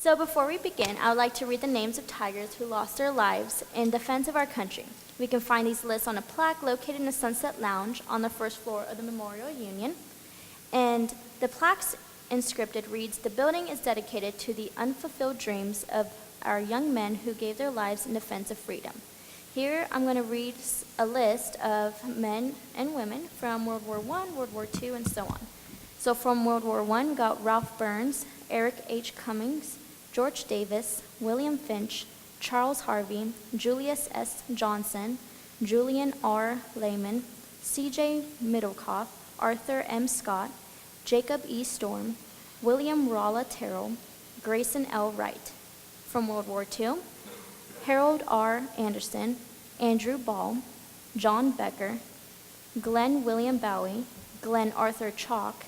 So before we begin, I would like to read the names of tigers who lost their lives in defense of our country. We can find these lists on a plaque located in the Sunset Lounge on the first floor of the Memorial Union. And the plaque's inscripted reads, "The building is dedicated to the unfulfilled dreams of our young men who gave their lives in defense of freedom." Here I'm going to read a list of men and women from World War I, World War II, and so on. So from World War I, we got Ralph Burns, Eric H. Cummings, George Davis, William Finch, Charles Harvey, Julius S. Johnson, Julian R. Lehman, C.J. Middlecoff, Arthur M. Scott, Jacob E. Storm, William Rolla Terrell, Grayson L. Wright. From World War II, Harold R. Anderson, Andrew Ball, John Becker, Glenn William Bowie, Glenn Arthur Chalk,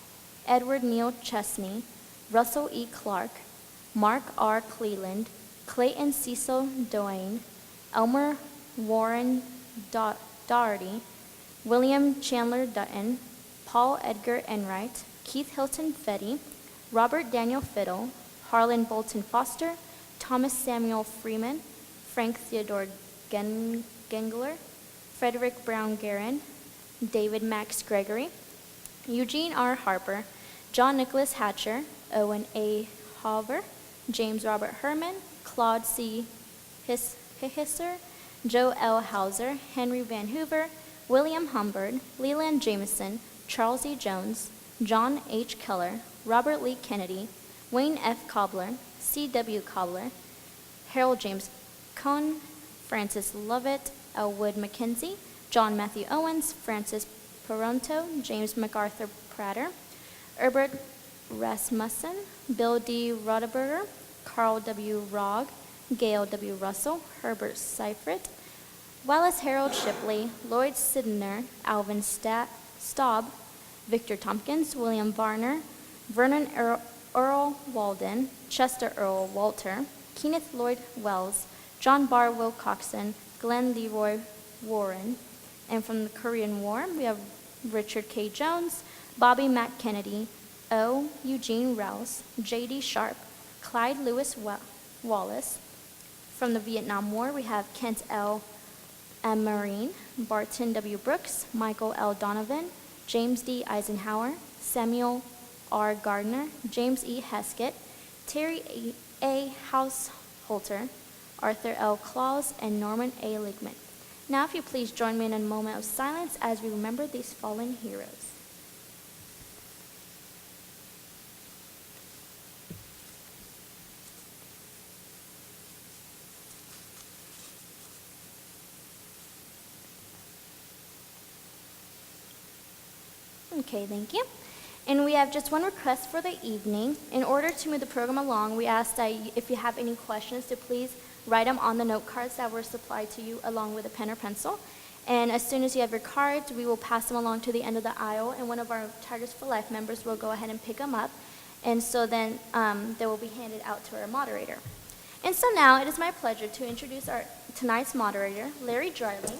Edward Neal Chesney, Russell E. Clark, Mark R. Cleland, Clayton Cecil Doane, Elmer Warren Doherty, William Chandler Dutton, Paul Edgar Enright, Keith Hilton Fetty, Robert Daniel Fiddle, Harlan Bolton Foster, Thomas Samuel Freeman, Frank Theodore Gengler, Frederick Brown Guerin, David Max Gregory, Eugene R. Harper, John Nicholas Hatcher, Owen A. Hoover, James Robert Herman, Claude C. Hisser, Joe L. Hauser, Henry Van Hoover, William Humbird, Leland Jameson, Charles E. Jones, John H. Keller, Robert Lee Kennedy, Wayne F. Cobbler, C.W. Cobbler, Harold James Cohn, Francis Lovett, Elwood Mackenzie, John Matthew Owens, Francis Peronto, James MacArthur Prater, Herbert Rasmussen, Bill D. Rodeberger, Carl W. Rogg, Gail W. Russell, Herbert Seifert, Wallace Harold Shipley, Lloyd Sidner, Alvin Staub, Victor Tompkins, William Varner, Vernon Earl Walden, Chester Earl Walter, Kenneth Lloyd Wells, John Barr Wilcoxon, Glenn Leroy Warren. And from the Korean War, we have Richard K. Jones, Bobby Mack Kennedy, O. Eugene Rouse, J.D. Sharp, Clyde Lewis Wallace. From the Vietnam War, we have Kent L. Marine, Barton W. Brooks, Michael L. Donovan, James D. Eisenhower, Samuel R. Gardner, James E. Heskett, Terry A. Householter, Arthur L. Claus, and Norman A. Ligman. Now, if you please join me in a moment of silence as we remember these fallen heroes. Okay, thank you. And we have just one request for the evening. In order to move the program along, we ask that if you have any questions, to please write them on the note cards that were supplied to you along with a pen or pencil. And as soon as you have your cards, we will pass them along to the end of the aisle, and one of our Tigers for Life members will go ahead and pick them up. And so then they will be handed out to our moderator. And so now it is my pleasure to introduce our tonight's moderator, Larry Dryling.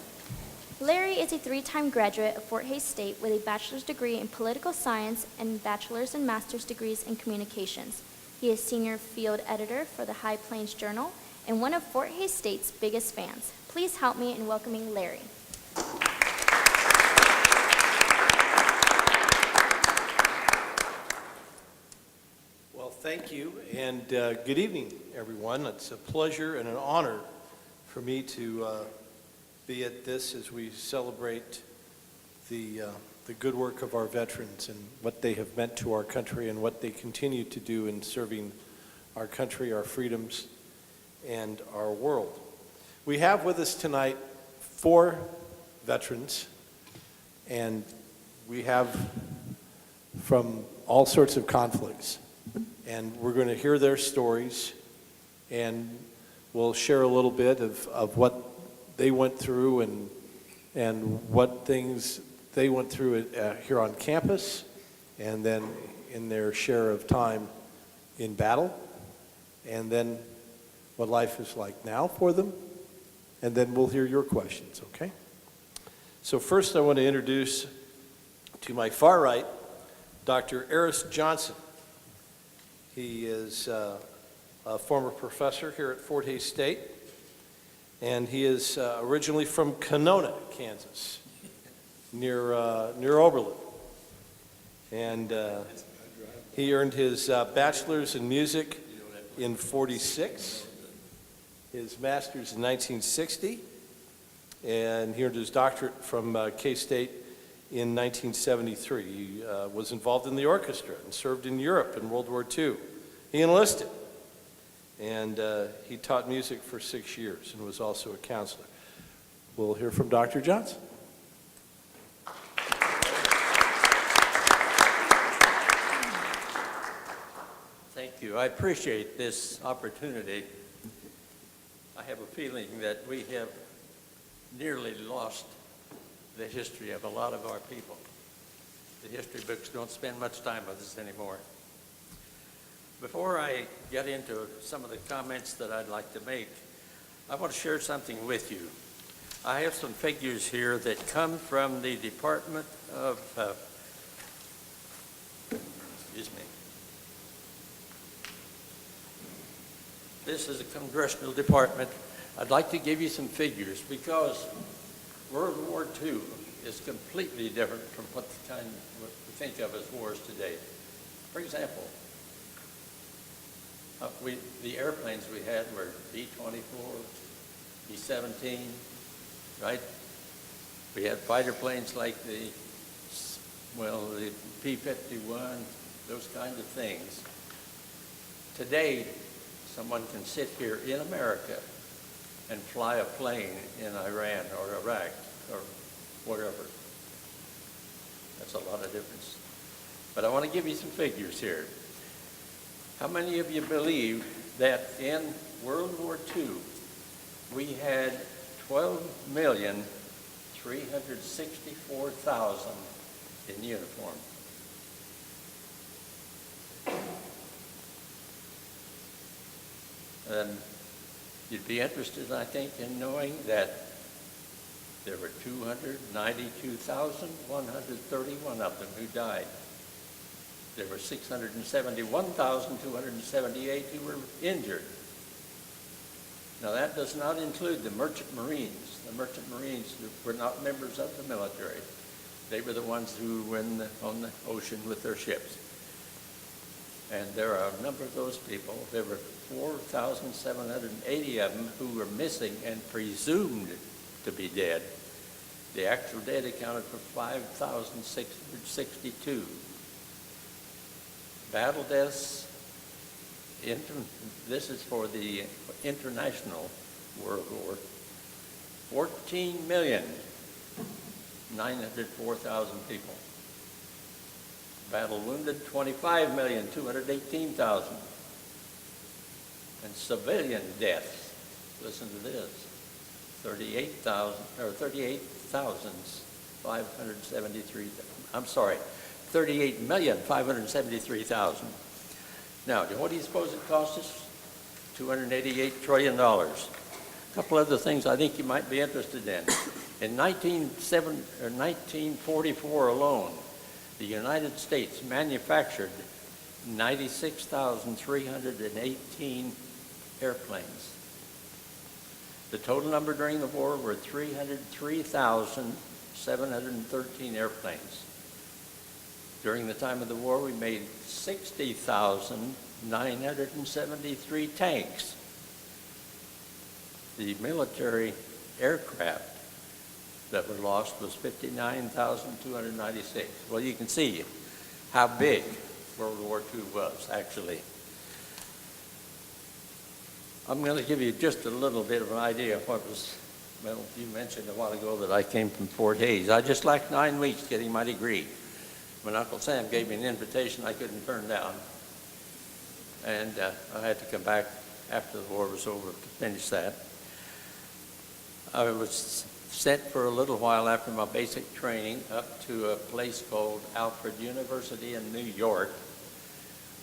Larry is a 3-time graduate of Fort Hays State with a bachelor's degree in political science and bachelor's and master's degrees in communications. He is senior field editor for the High Plains Journal and one of Fort Hays State's biggest fans. Please help me in welcoming Larry. Well, thank you, and good evening, everyone. It's a pleasure and an honor for me to be at this as we celebrate the good work of our veterans and what they have meant to our country and what they continue to do in serving our country, our freedoms, and our world. We have with us tonight 4 veterans, and we have from all sorts of conflicts. And we're going to hear their stories, and we'll share a little bit of what they went through and what things they went through here on campus, and then in their share of time in battle, and then what life is like now for them, and then we'll hear your questions, okay? So first I want to introduce to my far right, Dr. Eris Johnson. He is a former professor here at Fort Hays State, and he is originally from Kenona, Kansas, near Oberlin. And he earned his bachelor's in music in '46, his master's in 1960, and he earned his doctorate from K-State in 1973. He was involved in the orchestra and served in Europe in World War II. He enlisted, and he taught music for 6 years and was also a counselor. We'll hear from Dr. Johnson. Thank you. I appreciate this opportunity. I have a feeling that we have nearly lost the history of a lot of our people. The history books don't spend much time with us anymore. Before I get into some of the comments that I'd like to make, I want to share something with you. I have some figures here that come from the Department of, excuse me. This is a congressional department. I'd like to give you some figures because World War II is completely different from what we think of as wars today. For example, the airplanes we had were B-24, B-17, right? We had fighter planes like the P-51, those kinds of things. Today, someone can sit here in America and fly a plane in Iran or Iraq or wherever. That's a lot of difference. But I want to give you some figures here. How many of you believe that in World War II we had 12,364,000 in uniform? And you'd be interested, I think, in knowing that there were 292,131 of them who died. There were 671,278 who were injured. Now that does not include the merchant marines. The merchant marines were not members of the military. They were the ones who were on the ocean with their ships. And there are a number of those people. There were 4,780 of them who were missing and presumed to be dead. The actual dead accounted for 5,662. Battle deaths, this is for the international World War, 14,904,000 people. Battle wounded, 25,218,000. And civilian deaths, listen to this, 38,573,000. Now, what do you suppose it cost us? $288 trillion. A couple other things I think you might be interested in. In 1944 alone, the United States manufactured 96,318 airplanes. The total number during the war were 303,713 airplanes. During the time of the war, we made 60,973 tanks. The military aircraft that were lost was 59,296. Well, you can see how big World War II was, actually. I'm going to give you just a little bit of an idea of what was, well, you mentioned a while ago that I came from Fort Hays. I just lacked 9 weeks getting my degree. When Uncle Sam gave me an invitation I couldn't turn down. And I had to come back after the war was over to finish that. I was sent for a little while after my basic training up to a place called Alfred University in New York,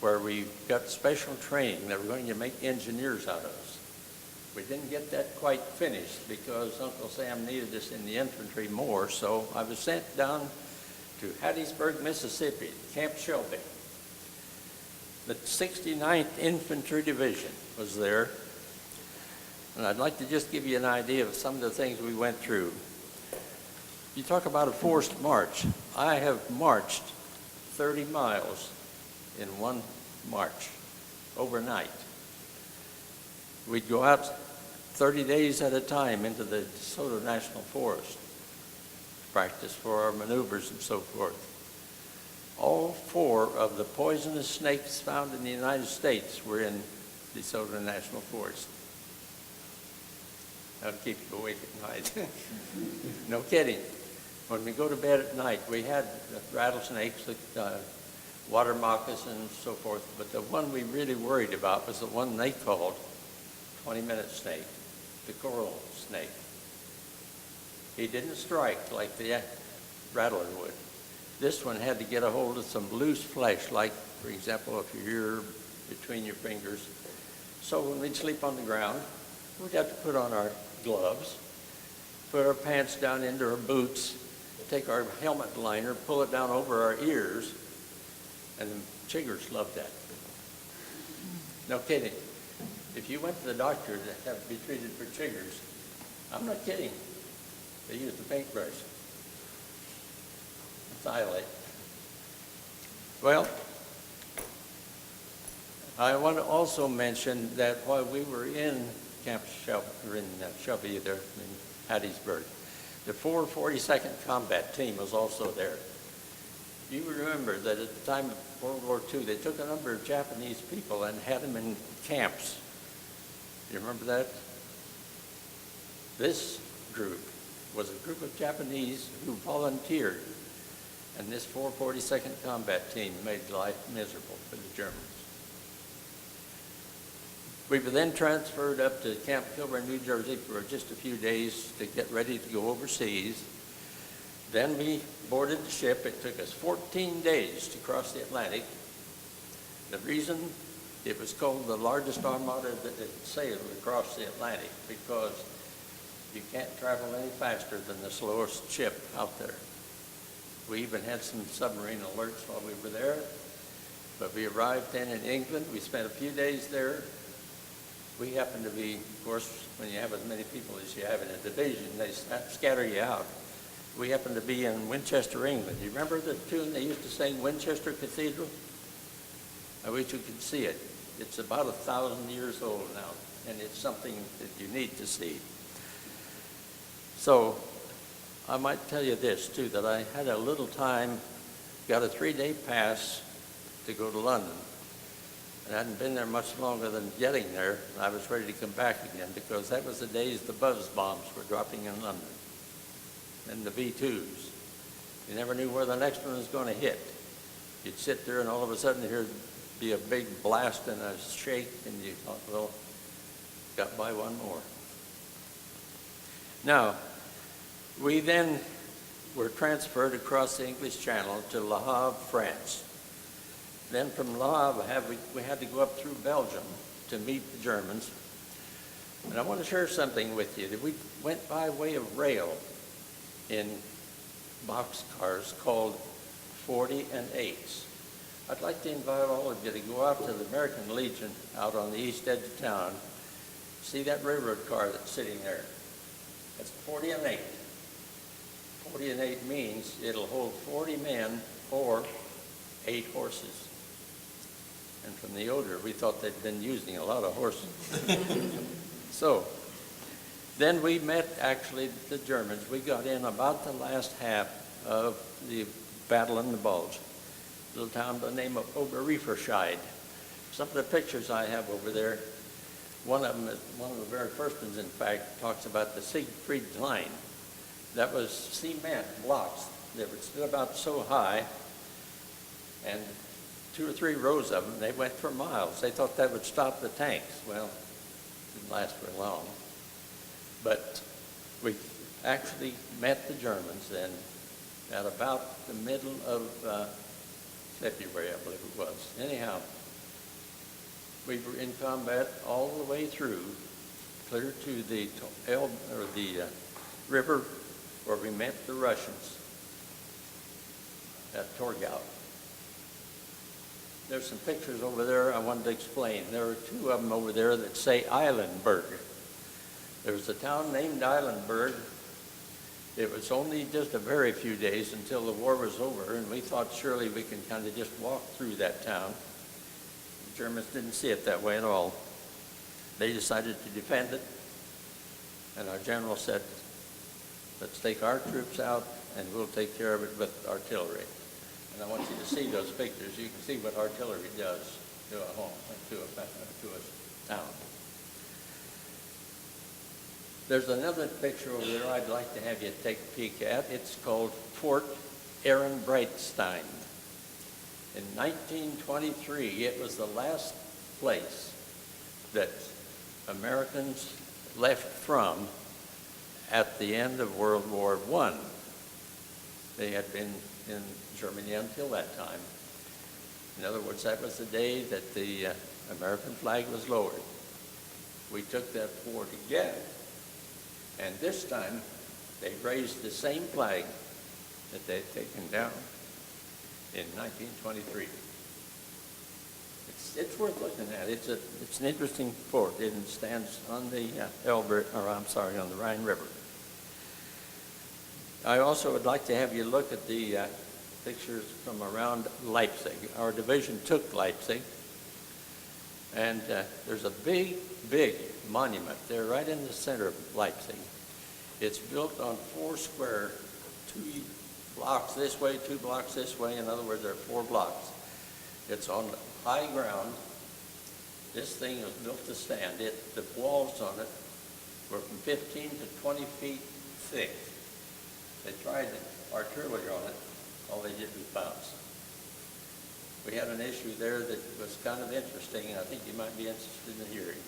where we got special training. They were going to make engineers out of us. We didn't get that quite finished because Uncle Sam needed us in the infantry more, so I was sent down to Hattiesburg, Mississippi, Camp Shelby. The 69th Infantry Division was there. And I'd like to just give you an idea of some of the things we went through. You talk about a forced march. I have marched 30 miles in one march, overnight. We'd go out 30 days at a time into the DeSoto National Forest, practice for our maneuvers and so forth. All 4 of the poisonous snakes found in the United States were in DeSoto National Forest. That'll keep you awake at night. No kidding. When we go to bed at night, we had rattlesnakes, water moccasins, and so forth, but the one we really worried about was the one they called 20-minute snake, the coral snake. He didn't strike like the rattler would. This one had to get a hold of some loose flesh, like, for example, if your ear between your fingers. So when we'd sleep on the ground, we'd have to put on our gloves, put our pants down into our boots, take our helmet liner, pull it down over our ears, and the chiggers loved that. No kidding. If you went to the doctor to have to be treated for chiggers, I'm not kidding. They used a paintbrush. Dilate. Well, I want to also mention that while we were in Camp Shelby there in Hattiesburg, the 442nd Combat Team was also there. You remember that at the time of World War II, they took a number of Japanese people and had them in camps. You remember that? This group was a group of Japanese who volunteered, and this 442nd Combat Team made life miserable for the Germans. We were then transferred up to Camp Kilburn, New Jersey for just a few days to get ready to go overseas. Then we boarded the ship. It took us 14 days to cross the Atlantic. The reason it was called the largest armada that had sailed across the Atlantic, because you can't travel any faster than the slowest ship out there. We even had some submarine alerts while we were there, but we arrived then in England. We spent a few days there. We happened to be, of course, when you have as many people as you have in a division, they scatter you out. We happened to be in Winchester, England. You remember the tune they used to sing, Winchester Cathedral? I wish you could see it. It's about 1,000 years old now, and it's something that you need to see. So I might tell you this, too, that I had a little time, got a 3-day pass to go to London. And I hadn't been there much longer than getting there, and I was ready to come back again, because that was the days the buzz bombs were dropping in London, and the V2s. You never knew where the next one was going to hit. You'd sit there, and all of a sudden there'd be a big blast and a shake, and you thought, well, got by one more. Now, we then were transferred across the English Channel to Le Havre, France. Then from Le Havre, we had to go up through Belgium to meet the Germans. And I want to share something with you. That we went by way of rail in boxcars called 40 and 8s. I'd like to invite all of you to go out to the American Legion out on the east edge of town. See that railroad car that's sitting there? That's 40 and 8. 40 and 8 means it'll hold 40 men or 8 horses. And from the odor, we thought they'd been using a lot of horses. So then we met, actually, the Germans. We got in about the last half of the battle in the Bulge, a little town by the name of Oberreifferscheid. Some of the pictures I have over there, one of them, one of the very first ones, in fact, talks about the Siegfried Line. That was cement blocks that were stood about so high, and 2 or 3 rows of them. They went for miles. They thought that would stop the tanks. Well, it didn't last very long. But we actually met the Germans then at about the middle of February, I believe it was. Anyhow, we were in combat all the way through, clear to the river where we met the Russians at Torgau. there's some pictures over there I wanted to explain. There are two of them over there that say Islandburg. There's a town named Islandburg. It was only just a very few days until the war was over, and we thought surely we can kind of just walk through that town. The Germans didn't see it that way at all. They decided to defend it, and our general said, let's take our troops out, and we'll take care of it with artillery. And I want you to see those pictures. You can see what artillery does to a home, to a town. There's another picture over there I'd like to have you take a peek at. It's called Fort Ehrenbreitstein. In 1923, it was the last place that Americans left from at the end of World War I. They had been in Germany until that time. In other words, that was the day that the American flag was lowered. We took that fort again, and this time they raised the same flag that they'd taken down in 1923. It's worth looking at. It's an interesting fort. It stands on the on the Rhine River. I also would like to have you look at the pictures from around Leipzig. Our division took Leipzig, and there's a big, big monument there right in the center of Leipzig. It's built on 4 square, 2 blocks this way, 2 blocks this way. In other words, there are 4 blocks. It's on high ground. This thing was built to stand. The walls on it were from 15 to 20 feet thick. They tried artillery on it. All they did was bounce. We had an issue there that was kind of interesting, and I think you might be interested in hearing.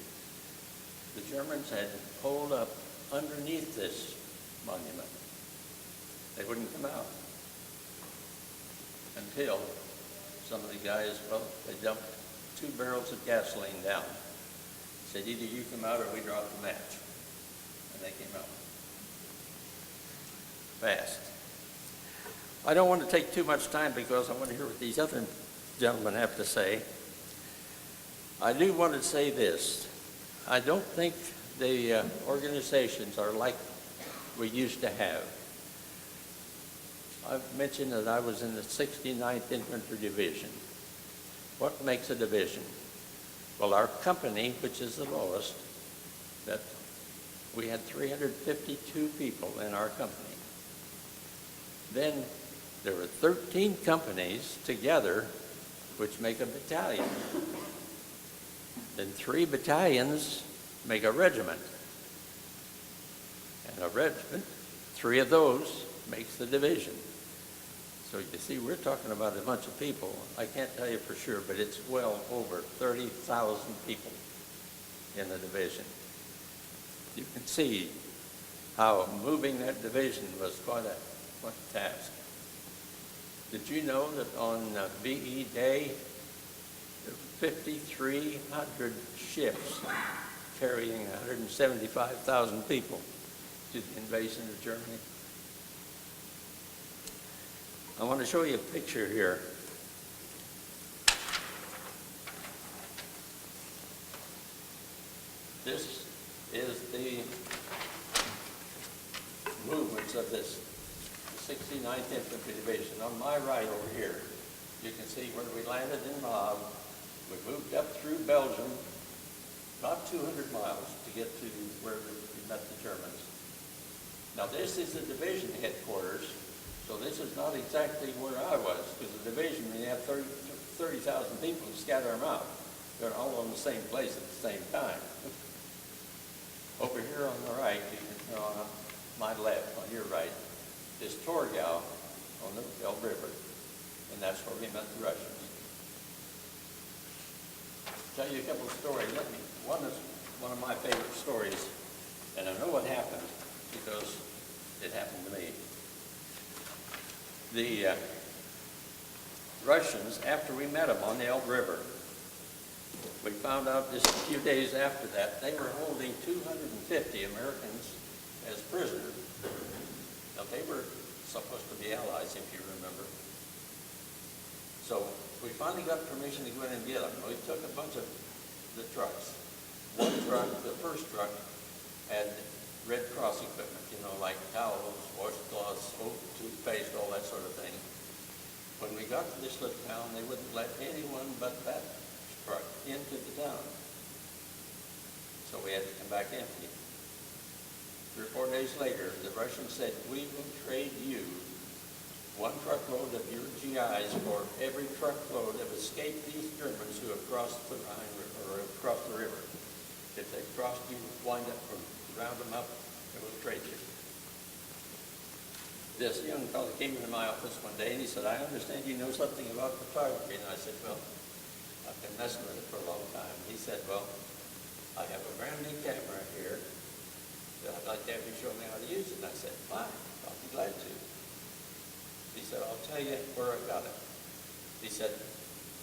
The Germans had pulled up underneath this monument. They wouldn't come out until some of the guys, they dumped 2 barrels of gasoline down. Said, either you come out or we drop the match. And they came out. Fast. I don't want to take too much time because I want to hear what these other gentlemen have to say. I do want to say this. I don't think the organizations are like we used to have. I've mentioned that I was in the 69th Infantry Division. What makes a division? Well, our company, which is the lowest, that we had 352 people in our company. Then there were 13 companies together which make a battalion. Then 3 battalions make a regiment. And a regiment, 3 of those makes the division. So you see, we're talking about a bunch of people. I can't tell you for sure, but it's well over 30,000 people in the division. You can see how moving that division was quite a task. Did you know that on VE Day, there were 5,300 ships carrying 175,000 people to the invasion of Germany? I want to show you a picture here. This is the movements of this 69th Infantry Division. On my right over here, you can see where we landed in Mab. We moved up through Belgium, about 200 miles to get to where we met the Germans. Now this is the division headquarters. So this is not exactly where I was, because the division, when you have 30,000 people, you scatter them out. They're all in the same place at the same time. Over here on the right, on my left, on your right, is Torgau on the Elbe River, and that's where we met the Russians. Tell you a couple of stories. One is one of my favorite stories, and I know what happened because it happened to me. The Russians, after we met them on the Elbe River, we found out just a few days after that, they were holding 250 Americans as prisoners. Now, they were supposed to be allies, if you remember. So we finally got permission to go in and get them. We took a bunch of the trucks. One truck, the first truck, had Red Cross equipment, you know, like towels, washcloths, soap, toothpaste, all that sort of thing. When we got to this little town, they wouldn't let anyone but that truck into the town. So we had to come back empty. 3 or 4 days later, the Russians said, we will trade you 1 truckload of your GIs for every truckload of escaped these Germans who have crossed the Rhine or have crossed the river. If they crossed, you wind up or round them up, and we'll trade you. This young fellow came into my office one day and he said, I understand you know something about photography. And I said, well, I've been messing with it for a long time. He said, well, I have a brand new camera here that I'd like to have you show me how to use it. And I said, fine, I'll be glad to. He said, I'll tell you where I got it. He said,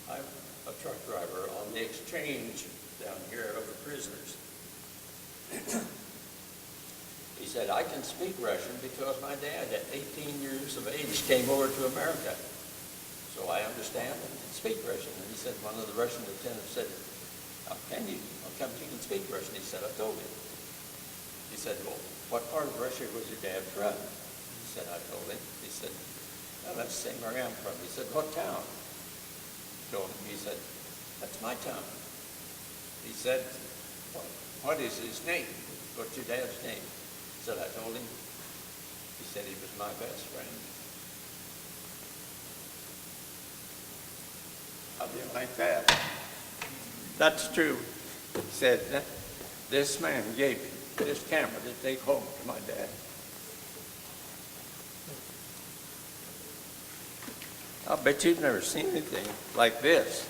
I'm a truck driver on the exchange down here of the prisoners. He said, I can speak Russian because my dad at 18 years of age came over to America. So I understand and can speak Russian. And he said, one of the Russian lieutenants said, how come you can speak Russian? He said, I told him. He said, well, what part of Russia was your dad from? He said, I told him. He said, well, that's the same where I am from. He said, what town? Told him. He said, that's my town. He said, what is his name? What's your dad's name? He said, I told him. He said he was my best friend. How do you like that? That's true. He said, this man gave me this camera to take home to my dad. I'll bet you've never seen anything like this.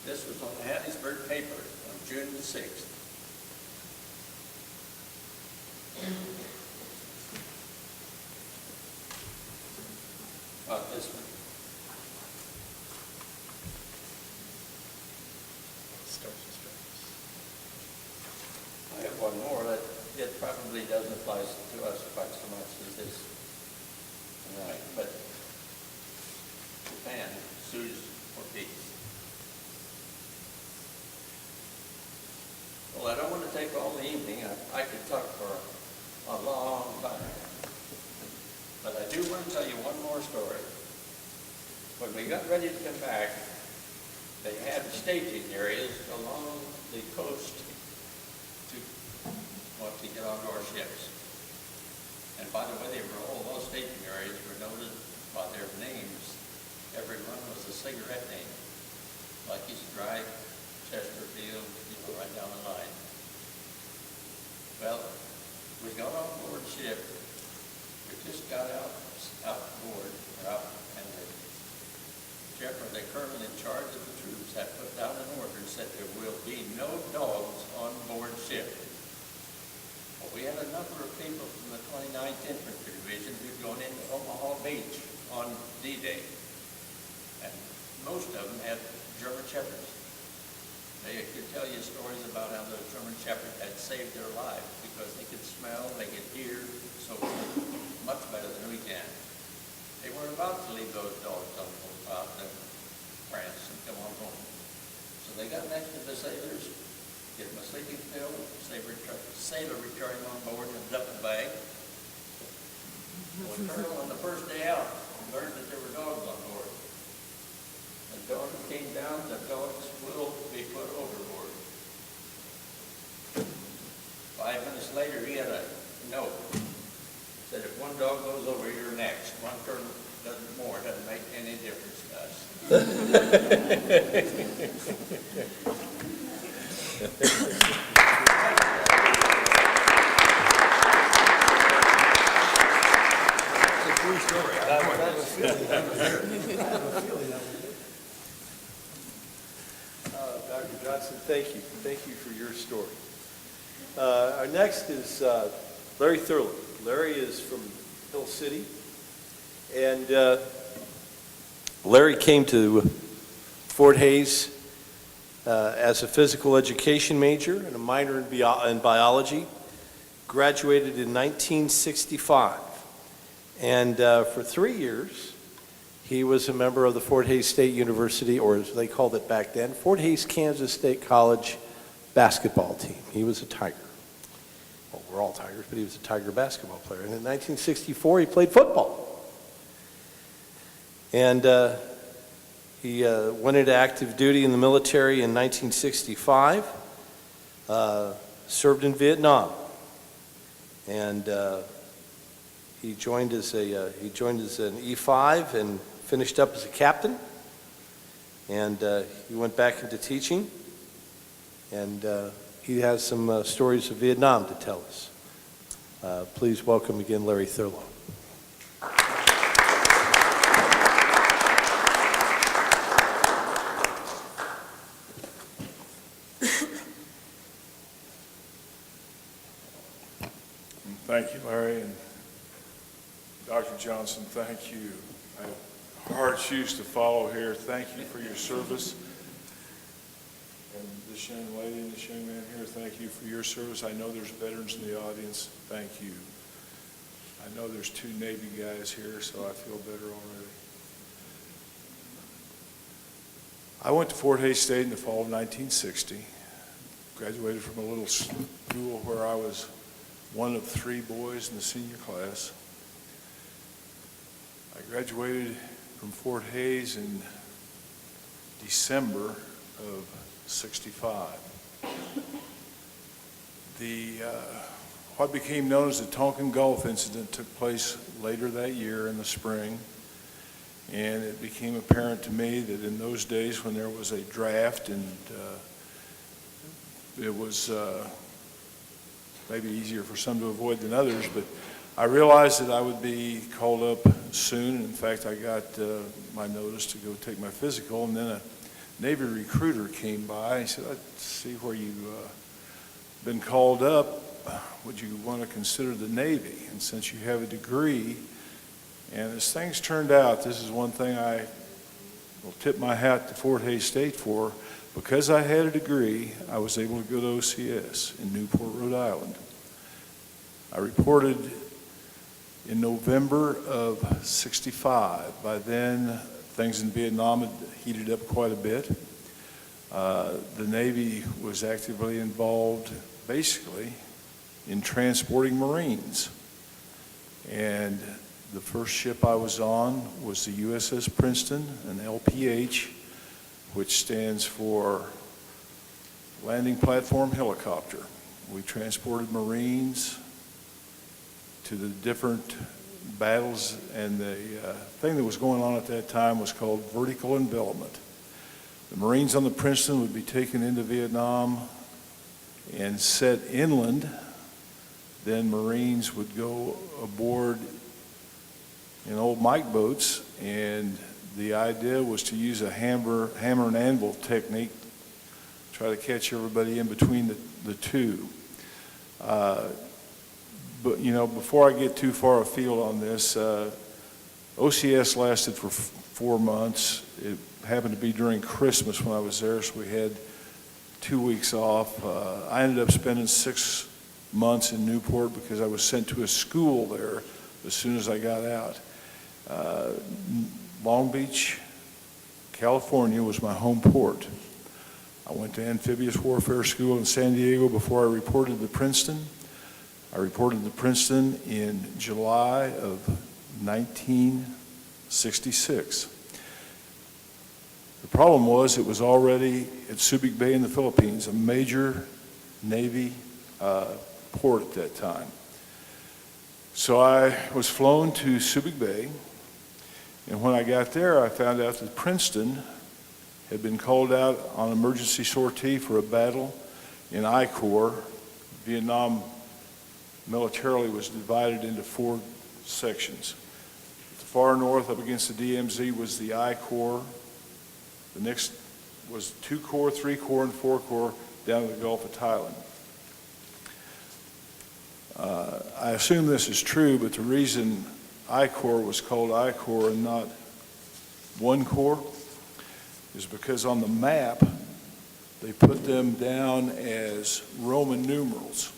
This was on the Hattiesburg paper on June the 6th. This one. I have one more that it probably doesn't apply to us quite so much as this. Right, but Japan sues for peace. Well, I don't want to take all the evening. I could talk for a long time. But I do want to tell you one more story. When we got ready to come back, they had staging areas along the coast to get onto our ships. And by the way, all those staging areas were noted by their names. Every one was a cigarette name. Lucky's Drive, Chesterfield, right down the line. Well, we got on board ship. We just got outboard, and the colonel in charge of the troops had put down an order and said there will be no dogs on board ship. Well, we had a number of people from the 29th Infantry Division who'd gone into Omaha Beach on D-Day, and most of them had German Shepherds. They could tell you stories about how the German Shepherd had saved their lives because they could smell, they could hear, so much better than we can. They were about to leave those dogs on France and come on home. So they got next to the sailors, get them a sleeping pill, sailor returned him on board in a duffel bag. Well, the colonel on the first day out learned that there were dogs on board. The dog came down, the dogs will be put overboard. 5 minutes later, he had a note. Said, if one dog goes over, you're next. One colonel doesn't make any difference to us. It's a true story. I have a feeling that Dr. Johnson, thank you. Thank you for your story. Our next is Larry Thurley. Larry is from Hill City, and Larry came to Fort Hays as a physical education major and a minor in biology, graduated in 1965, And for 3 years, he was a member of the Fort Hays State University, or as they called it back then, Fort Hays Kansas State College basketball team. He was a Tiger. Well, we're all Tigers, but he was a Tiger basketball player. And in 1964, he played football. And he went into active duty in the military in 1965, served in Vietnam, and he joined as an E5 and finished up as a captain. And he went back into teaching, and he has some stories of Vietnam to tell us. Please welcome again Larry Thurlow. Thank you, Larry, and Dr. Johnson, thank you. I have hard shoes to follow here. Thank you for your service. And this young lady and this young man here, thank you for your service. I know there's veterans in the audience. Thank you. I know there's 2 Navy guys here, so I feel better already. I went to Fort Hays State in the fall of 1960. Graduated from a little school where I was one of 3 boys in the senior class. I graduated from Fort Hays in December of '65. What became known as the Tonkin Gulf incident took place later that year in the spring, and it became apparent to me that in those days when there was a draft and it was maybe easier for some to avoid than others, but I realized that I would be called up soon. In fact, I got my notice to go take my physical, and then a Navy recruiter came by. He said, "I see where you've been called up. Would you want to consider the Navy? And since you have a degree," and as things turned out, this is one thing I will tip my hat to Fort Hays State for. Because I had a degree, I was able to go to OCS in Newport, Rhode Island. I reported in November of '65. By then, things in Vietnam had heated up quite a bit. The Navy was actively involved, basically, in transporting Marines. And the first ship I was on was the USS Princeton, an LPH, which stands for Landing Platform Helicopter. We transported Marines to the different battles, and the thing that was going on at that time was called vertical envelopment. The Marines on the Princeton would be taken into Vietnam and set inland. Then Marines would go aboard in old Mike boats, and the idea was to use a hammer and anvil technique, try to catch everybody in between the two. But, you know, before I get too far afield on this, OCS lasted for 4 months. It happened to be during Christmas when I was there, so we had 2 weeks off. I ended up spending 6 months in Newport because I was sent to a school there as soon as I got out. Long Beach, California was my home port. I went to amphibious warfare school in San Diego before I reported to Princeton. I reported to Princeton in July of 1966. The problem was it was already at Subic Bay in the Philippines, a major Navy port at that time. So I was flown to Subic Bay, and when I got there, I found out that Princeton had been called out on emergency sortie for a battle in I Corps. Vietnam militarily was divided into 4 sections. At the far north, up against the DMZ, was the I Corps. The next was 2 Corps, 3 Corps, and 4 Corps down to the Gulf of Thailand. I assume this is true, but the reason I Corps was called I Corps and not 1 Corps is because on the map, they put them down as Roman numerals.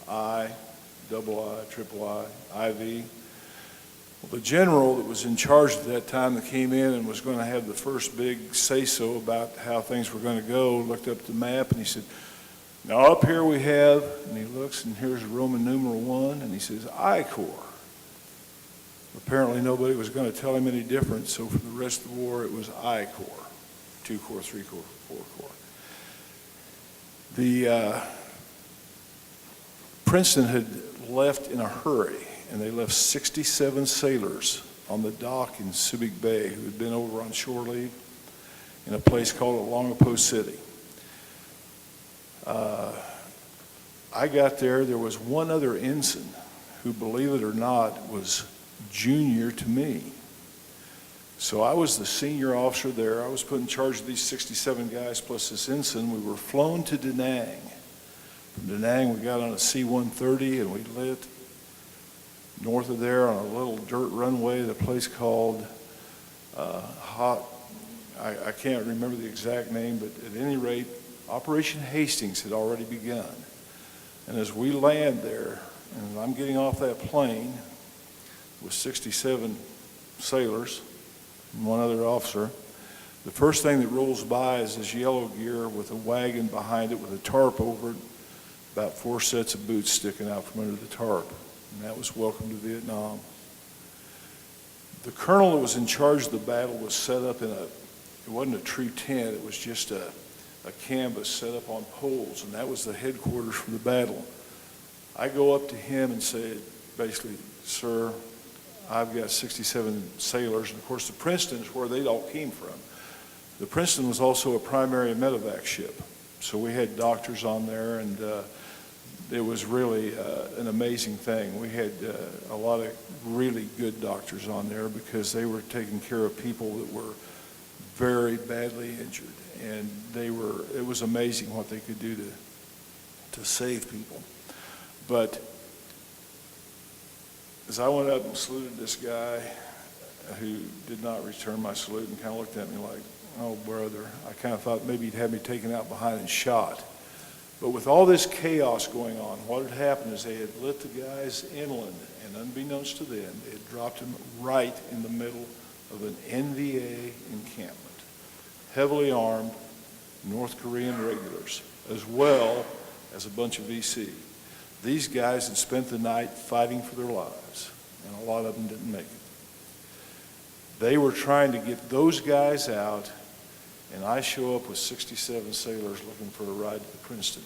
I, double I, triple I, IV. Well, the general that was in charge at that time that came in and was going to have the first big say-so about how things were going to go, looked up the map and he said, now up here we have, and he looks and here's Roman numeral 1, and he says, I Corps. Apparently nobody was going to tell him any different, so for the rest of the war it was I Corps, 2 Corps, 3 Corps, 4 Corps. The Princeton had left in a hurry, and they left 67 sailors on the dock in Subic Bay who had been over on shore leave in a place called Longapos City. I got there was one other ensign who, believe it or not, was junior to me. So I was the senior officer there. I was put in charge of these 67 guys plus this ensign. We were flown to Da Nang. From Da Nang, we got on a C-130 and we lit north of there on a little dirt runway at a place called I can't remember the exact name, but at any rate, Operation Hastings had already begun. And as we land there, and I'm getting off that plane with 67 sailors and one other officer, the first thing that rolls by is this yellow gear with a wagon behind it with a tarp over it, about 4 sets of boots sticking out from under the tarp. And that was Welcome to Vietnam. The colonel that was in charge of the battle was set up in it wasn't a true tent, it was just a canvas set up on poles, and that was the headquarters for the battle. I go up to him and say, basically, sir, I've got 67 sailors, and of course the Princeton is where they all came from. The Princeton was also a primary medevac ship, so we had doctors on there, and it was really an amazing thing. We had a lot of really good doctors on there because they were taking care of people that were very badly injured, and it was amazing what they could do to save people. But as I went up and saluted this guy who did not return my salute and kind of looked at me like, oh brother, I kind of thought maybe he'd have me taken out behind and shot. But with all this chaos going on, what had happened is they had lit the guys inland, and unbeknownst to them, they had dropped them right in the middle of an NVA encampment. Heavily armed North Korean regulars, as well as a bunch of VC. These guys had spent the night fighting for their lives, and a lot of them didn't make it. They were trying to get those guys out, and I show up with 67 sailors looking for a ride to the Princeton.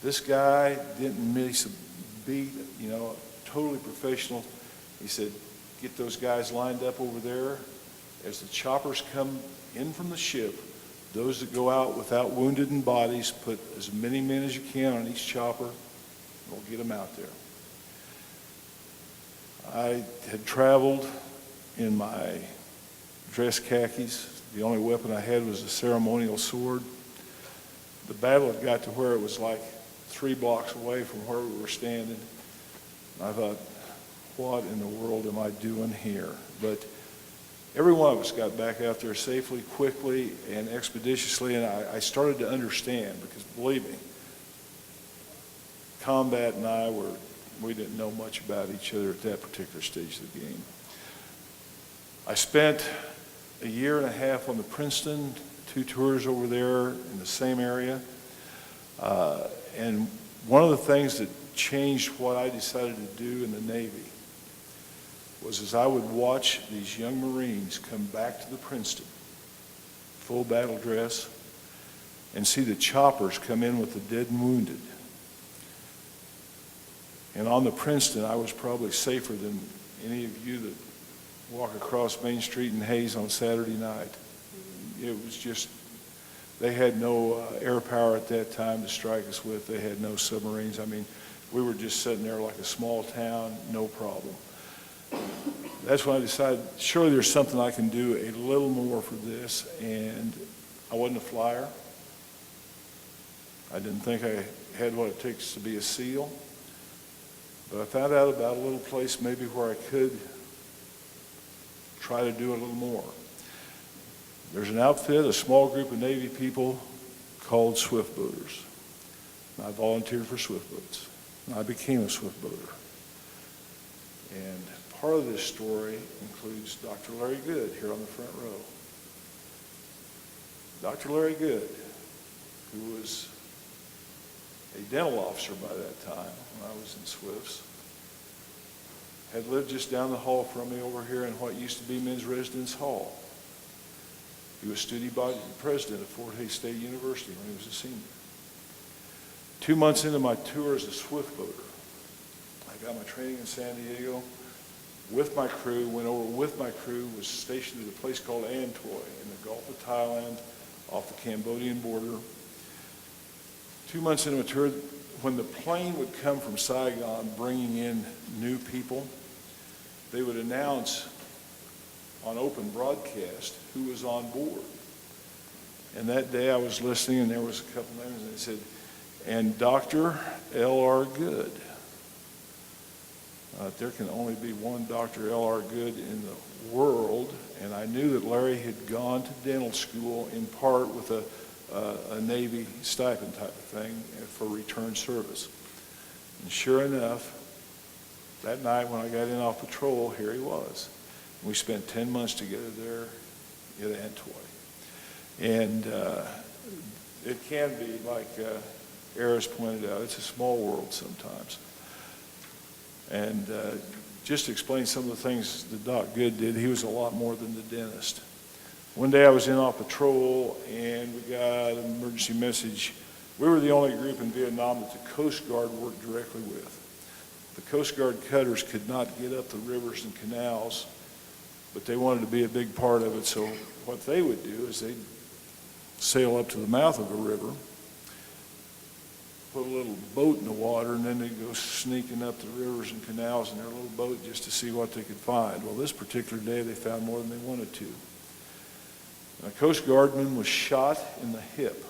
This guy didn't miss a beat, totally professional. He said, get those guys lined up over there. As the choppers come in from the ship, those that go out without wounded in bodies, put as many men as you can on each chopper, and we'll get them out there. I had traveled in my dress khakis. The only weapon I had was a ceremonial sword. The battle had got to where it was like 3 blocks away from where we were standing. And I thought, what in the world am I doing here? But every one of us got back out there safely, quickly, and expeditiously, and I started to understand, because believe me, combat and we didn't know much about each other at that particular stage of the game. I spent a year and a half on the Princeton, 2 tours over there in the same area, and one of the things that changed what I decided to do in the Navy was as I would watch these young Marines come back to the Princeton, full battle dress, and see the choppers come in with the dead and wounded. And on the Princeton, I was probably safer than any of you that walk across Main Street in Hayes on Saturday night. It was just, they had no air power at that time to strike us with. They had no submarines. I mean, we were just sitting there like a small town, no problem. That's when I decided, surely there's something I can do a little more for this, and I wasn't a flyer. I didn't think I had what it takes to be a SEAL, but I found out about a little place maybe where I could try to do a little more. There's an outfit, a small group of Navy people called Swift Boaters. And I volunteered for Swift Boats. And I became a Swift Boater. And part of this story includes Dr. Larry Good here on the front row. Dr. Larry Good, who was a dental officer by that time when I was in Swifts, had lived just down the hall from me over here in what used to be Men's Residence Hall. He was student body president of Fort Hays State University when he was a senior. 2 months into my tour as a Swift boater, I got my training in San Diego with my crew, went over with my crew, was stationed at a place called An Thoi in the Gulf of Thailand off the Cambodian border. 2 months into a tour, when the plane would come from Saigon bringing in new people, they would announce on open broadcast who was on board. And that day I was listening, and there was a couple names, and they said, and Dr. L.R. Good. There can only be one Dr. L.R. Good in the world, and I knew that Larry had gone to dental school in part with a Navy stipend type of thing for return service. And sure enough, that night when I got in off patrol, here he was. We spent 10 months together there at An Thoi. And it can be, like Eris pointed out, it's a small world sometimes. And just to explain some of the things that Doc Good did, he was a lot more than the dentist. One day I was in off patrol, and we got an emergency message. We were the only group in Vietnam that the Coast Guard worked directly with. The Coast Guard cutters could not get up the rivers and canals, but they wanted to be a big part of it. So what they would do is they'd sail up to the mouth of a river, put a little boat in the water, and then they'd go sneaking up the rivers and canals in their little boat just to see what they could find. Well, this particular day they found more than they wanted to. A Coast Guardman was shot in the hip.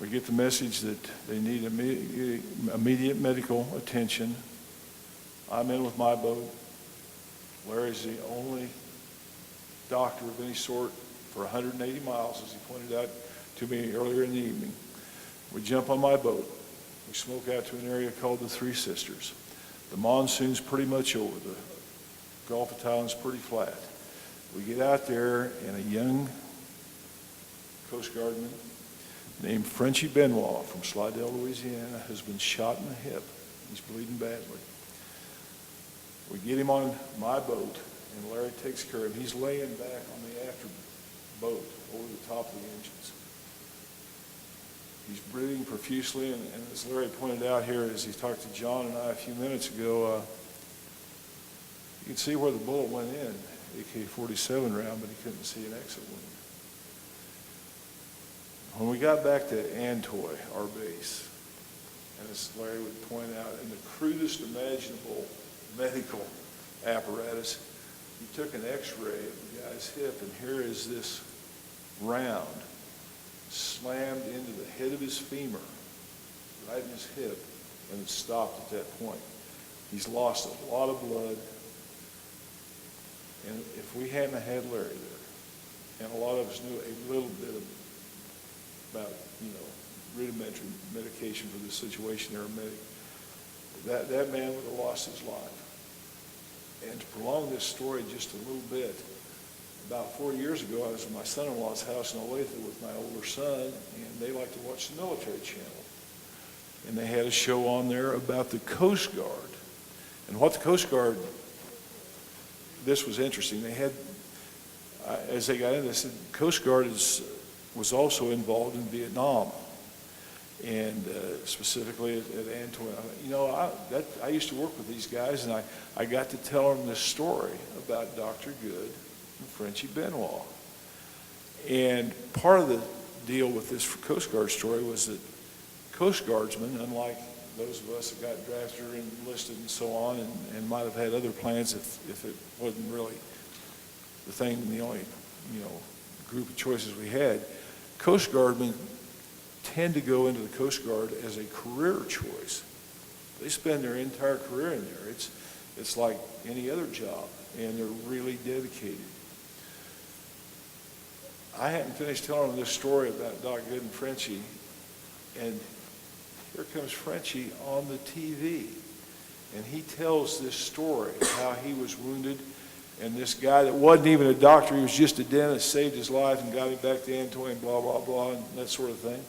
We get the message that they need immediate medical attention. I'm in with my boat. Larry's the only doctor of any sort for 180 miles, as he pointed out to me earlier in the evening. We jump on my boat. We smoke out to an area called the Three Sisters. The monsoon's pretty much over. The Gulf of Thailand's pretty flat. We get out there, and a young Coast Guardman named Frenchy Benoit from Slidell, Louisiana, has been shot in the hip. He's bleeding badly. We get him on my boat, and Larry takes care of him. He's laying back on the after boat over the top of the engines. He's breathing profusely, and as Larry pointed out here, as he talked to John and I a few minutes ago, you can see where the bullet went in, AK-47 round, but he couldn't see an exit wound. When we got back to An Thoi, our base, and as Larry would point out, in the crudest imaginable medical apparatus, he took an x-ray of the guy's hip, and here is this round slammed into the head of his femur, right in his hip, and it stopped at that point. He's lost a lot of blood, and if we hadn't had Larry there, and a lot of us knew a little bit about, rudimentary medication for this situation, or a medic, that man would have lost his life. And to prolong this story just a little bit, about 4 years ago, I was at my son-in-law's house in Olathe with my older son, and they like to watch the Military Channel. And they had a show on there about the Coast Guard. And what the Coast Guard, this was interesting. They had, as they got into this, the Coast Guard was also involved in Vietnam, and specifically at An Thoi. I used to work with these guys, and I got to tell them this story about Dr. Good and Frenchy Benoit. And part of the deal with this Coast Guard story was that Coast Guardsmen, unlike those of us that got drafted or enlisted and so on, and might have had other plans if it wasn't really the thing, the only group of choices we had, Coast Guardmen tend to go into the Coast Guard as a career choice. They spend their entire career in there. It's like any other job, and they're really dedicated. I hadn't finished telling them this story about Doc Good and Frenchy, and here comes Frenchy on the TV. And he tells this story, how he was wounded, and this guy that wasn't even a doctor, he was just a dentist, saved his life and got him back to Antoine, blah, blah, blah, and that sort of thing.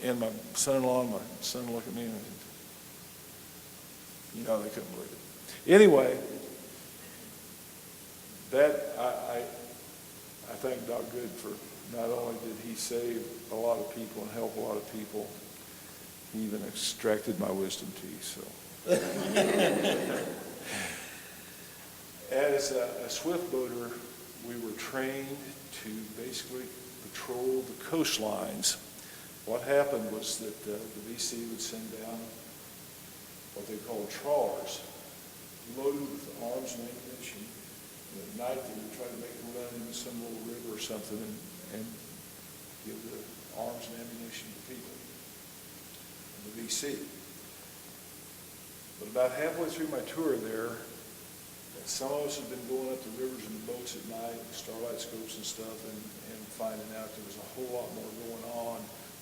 And my son-in-law and my son look at me and, they couldn't believe it. Anyway, that, I thank Doc Good for, not only did he save a lot of people and help a lot of people, he even extracted my wisdom teeth, so. As a swift boater, we were trained to basically patrol the coastlines. What happened was that the VC would send down what they call trawlers, loaded with arms and ammunition. And at night, they would try to make a run into some little river or something and give the arms and ammunition to people in the VC. But about halfway through my tour there, some of us had been going up the rivers in the boats at night, starlight scopes and stuff, and finding out there was a whole lot more going on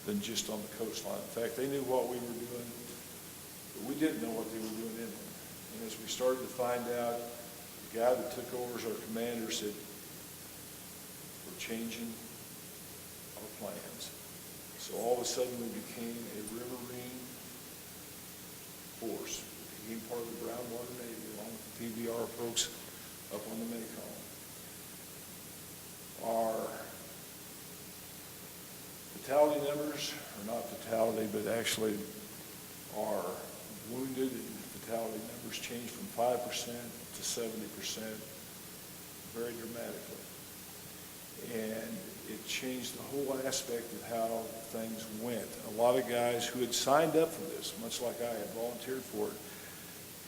than just on the coastline. In fact, they knew what we were doing, but we didn't know what they were doing inland. And as we started to find out, the guy that took over as our commander said, we're changing our plans. So all of a sudden we became a riverine force. We became part of the Brown Water Navy along with the PBR folks up on the Mekong. Our fatality numbers are not fatality, but actually our wounded and fatality numbers changed from 5% to 70% very dramatically. And it changed the whole aspect of how things went. A lot of guys who had signed up for this, much like I had volunteered for it,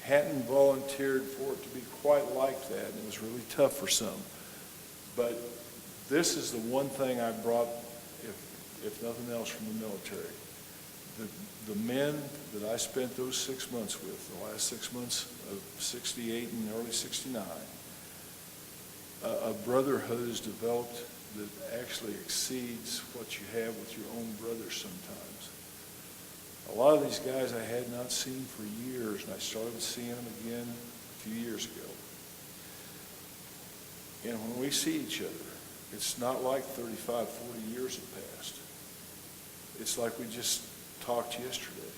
hadn't volunteered for it to be quite like that, and it was really tough for some. But this is the one thing I brought, if nothing else, from the military. The men that I spent those 6 months with, the last 6 months of 68 and early 69, a brotherhood is developed that actually exceeds what you have with your own brothers sometimes. A lot of these guys I had not seen for years, and I started seeing them again a few years ago. And when we see each other, it's not like 35, 40 years have passed. It's like we just talked yesterday.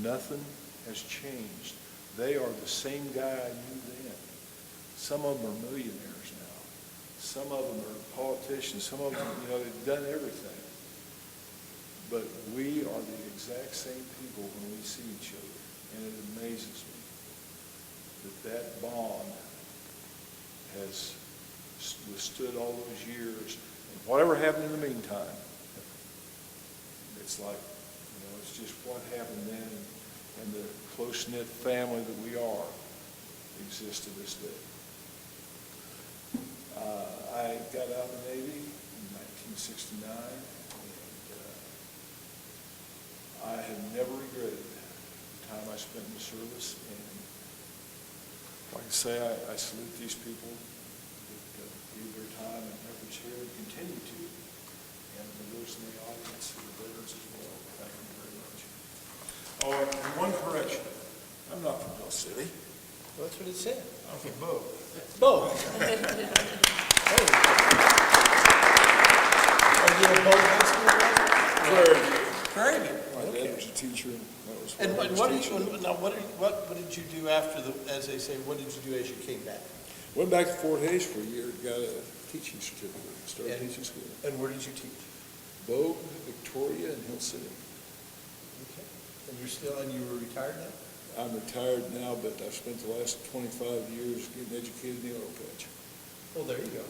Nothing has changed. They are the same guy I knew then. Some of them are millionaires now. Some of them are politicians. Some of them, they've done everything. But we are the exact same people when we see each other. And it amazes me that bond has withstood all those years. And whatever happened in the meantime, it's like, it's just what happened then, and the close-knit family that we are exists to this day. I got out of the Navy in 1969, and I have never regretted the time I spent in the service. And like I say, I salute these people that gave their time and efforts here and continue to. And for those in the audience who are veterans as well, thank you very much. Oh, and one correction. I'm not from Bell City. Well, that's what it said. I'm from Bo. Bo. Are you a Bo High School guy? Prairie View. My Okay. dad was a teacher, and that was And what I was what did teaching. what did you do after as they say, what did you do as you came back? Went back to Fort Hays for a year, got a teaching certificate, started And- teaching school. And where did you teach? Bogue, Victoria, and Hill City. Okay. And you were retired now? I'm retired now, but I've spent the last 25 years getting educated in the oil patch. Well, there you go.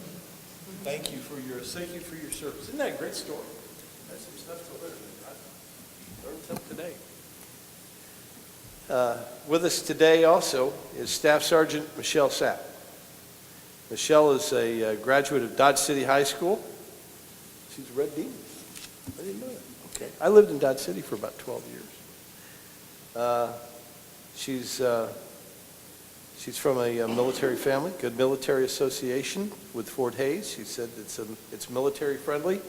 Thank you for your service. Isn't that a great story? That's some stuff to learn. I learned something today. With us today also is Staff Sergeant Michelle Sapp. Michelle is a graduate of Dodge City High School. She's a Red Demon. I didn't know that. Okay. I lived in Dodge City for about 12 years. She's from a military family, good military association with Fort Hays. She said it's military friendly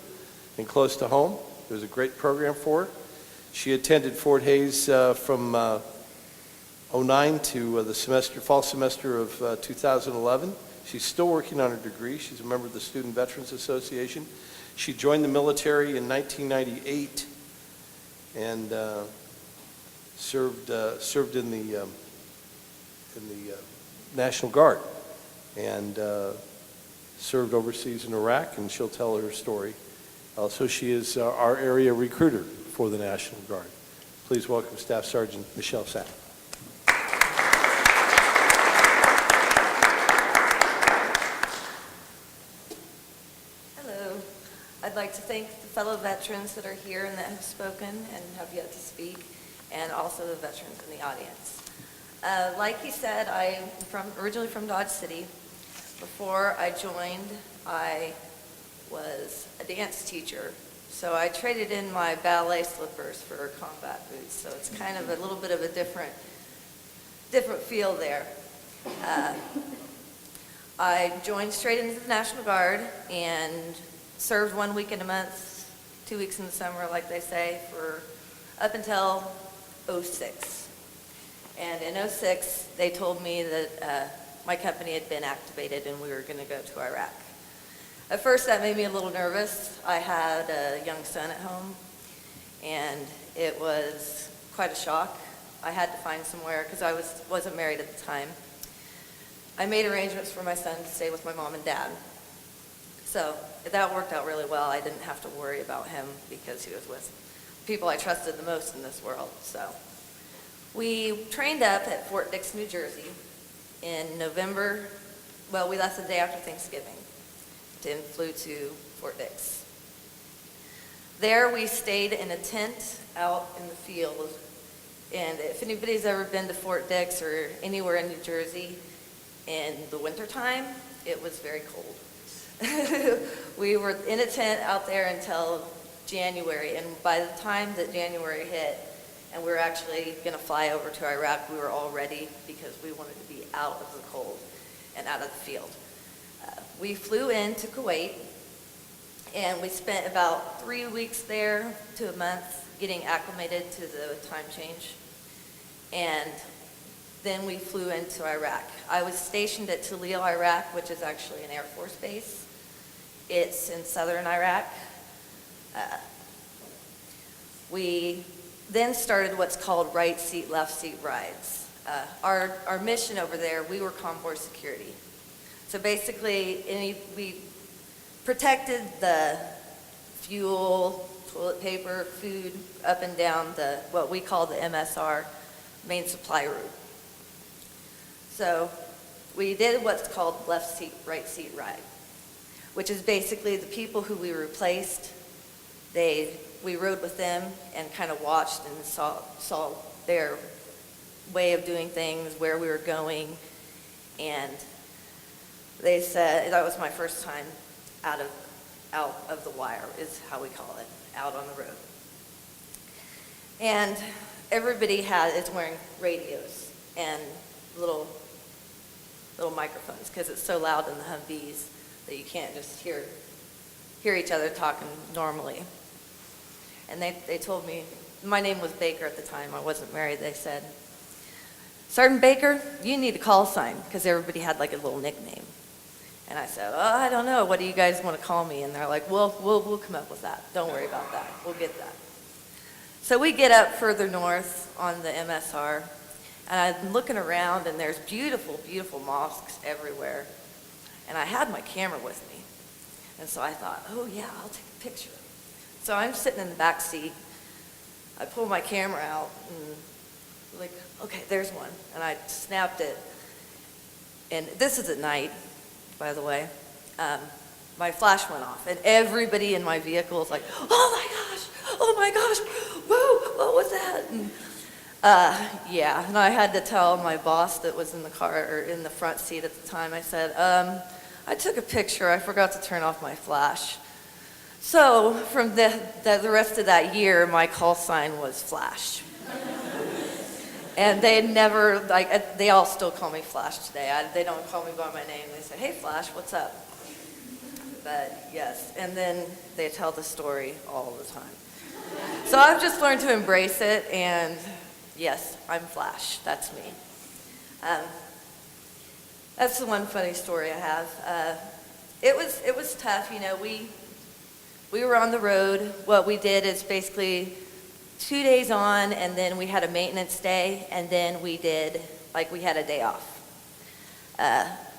and close to home. There's a great program for her. She attended Fort Hays from '09 to the fall semester of 2011. She's still working on her degree. She's a member of the Student Veterans Association. She joined the military in 1998 and served in the National Guard and served overseas in Iraq, and she'll tell her story. So she is our area recruiter for the National Guard. Please welcome Staff Sergeant Michelle Sapp. Hello. I'd like to thank the fellow veterans that are here and that have spoken and have yet to speak, and also the veterans in the audience. Like he said, I'm originally from Dodge City. Before I joined, I was a dance teacher, so I traded in my ballet slippers for combat boots, so it's kind of a little bit of a different feel there. I joined straight into the National Guard and served 1 week in a month, 2 weeks in the summer, like they say, for up until '06. And in '06, they told me that my company had been activated and we were going to go to Iraq. At first, that made me a little nervous. I had a young son at home, and it was quite a shock. I had to find somewhere, because I wasn't married at the time. I made arrangements for my son to stay with my mom and dad. So that worked out really well. I didn't have to worry about him because he was with people I trusted the most in this world. So we trained up at Fort Dix, New Jersey in November. Well, we left the day after Thanksgiving and flew to Fort Dix. There we stayed in a tent out in the field. And if anybody's ever been to Fort Dix or anywhere in New Jersey in the wintertime, it was very cold. We were in a tent out there until January, and by the time that January hit and we were actually going to fly over to Iraq, we were all ready because we wanted to be out of the cold and out of the field. We flew into Kuwait, and we spent about 3 weeks there to a month getting acclimated to the time change. And then we flew into Iraq. I was stationed at Tallil, Iraq, which is actually an Air Force base. It's in southern Iraq. We then started what's called right seat, left seat rides. Our mission over there, we were convoy security. So basically, we protected the fuel, toilet paper, food up and down what we call the MSR, main supply route. So we did what's called left seat, right seat ride, which is basically the people who we replaced. We rode with them and kind of watched and saw their way of doing things, where we were going, and they said that was my first time out of the wire, is how we call it, out on the road. And everybody is wearing radios and little microphones, because it's so loud in the Humvees that you can't just hear each other talking normally. And they told me, my name was Baker at the time, I wasn't married, they said, "Sergeant Baker, you need a call sign," because everybody had like a little nickname. And I said, "Oh, I don't know, what do you guys want to call me?" And they're like, "We'll come up with that, don't worry about that, we'll get that." So we get up further north on the MSR, and I'm looking around, and there's beautiful, beautiful mosques everywhere. And I had my camera with me. And so I thought, oh yeah, I'll take a picture. So I'm sitting in the back seat. I pull my camera out, and like, okay, there's one. And I snapped it. And this is at night, by the way. My flash went off, and everybody in my vehicle was like, oh my gosh, whoa, what was that? And, yeah, and I had to tell my boss that was in the car, or in the front seat at the time, I said, I took a picture, I forgot to turn off my flash. So from the rest of that year, my call sign was Flash. And they all still call me Flash today. They don't call me by my name. They say, "Hey Flash, what's up?" But yes, and then they tell the story all the time. So I've just learned to embrace it, and Yes, I'm Flash, that's me. That's the one funny story I have. It was tough, you know, we were on the road. What we did is basically 2 days on, and then we had a maintenance day, and then we had a day off.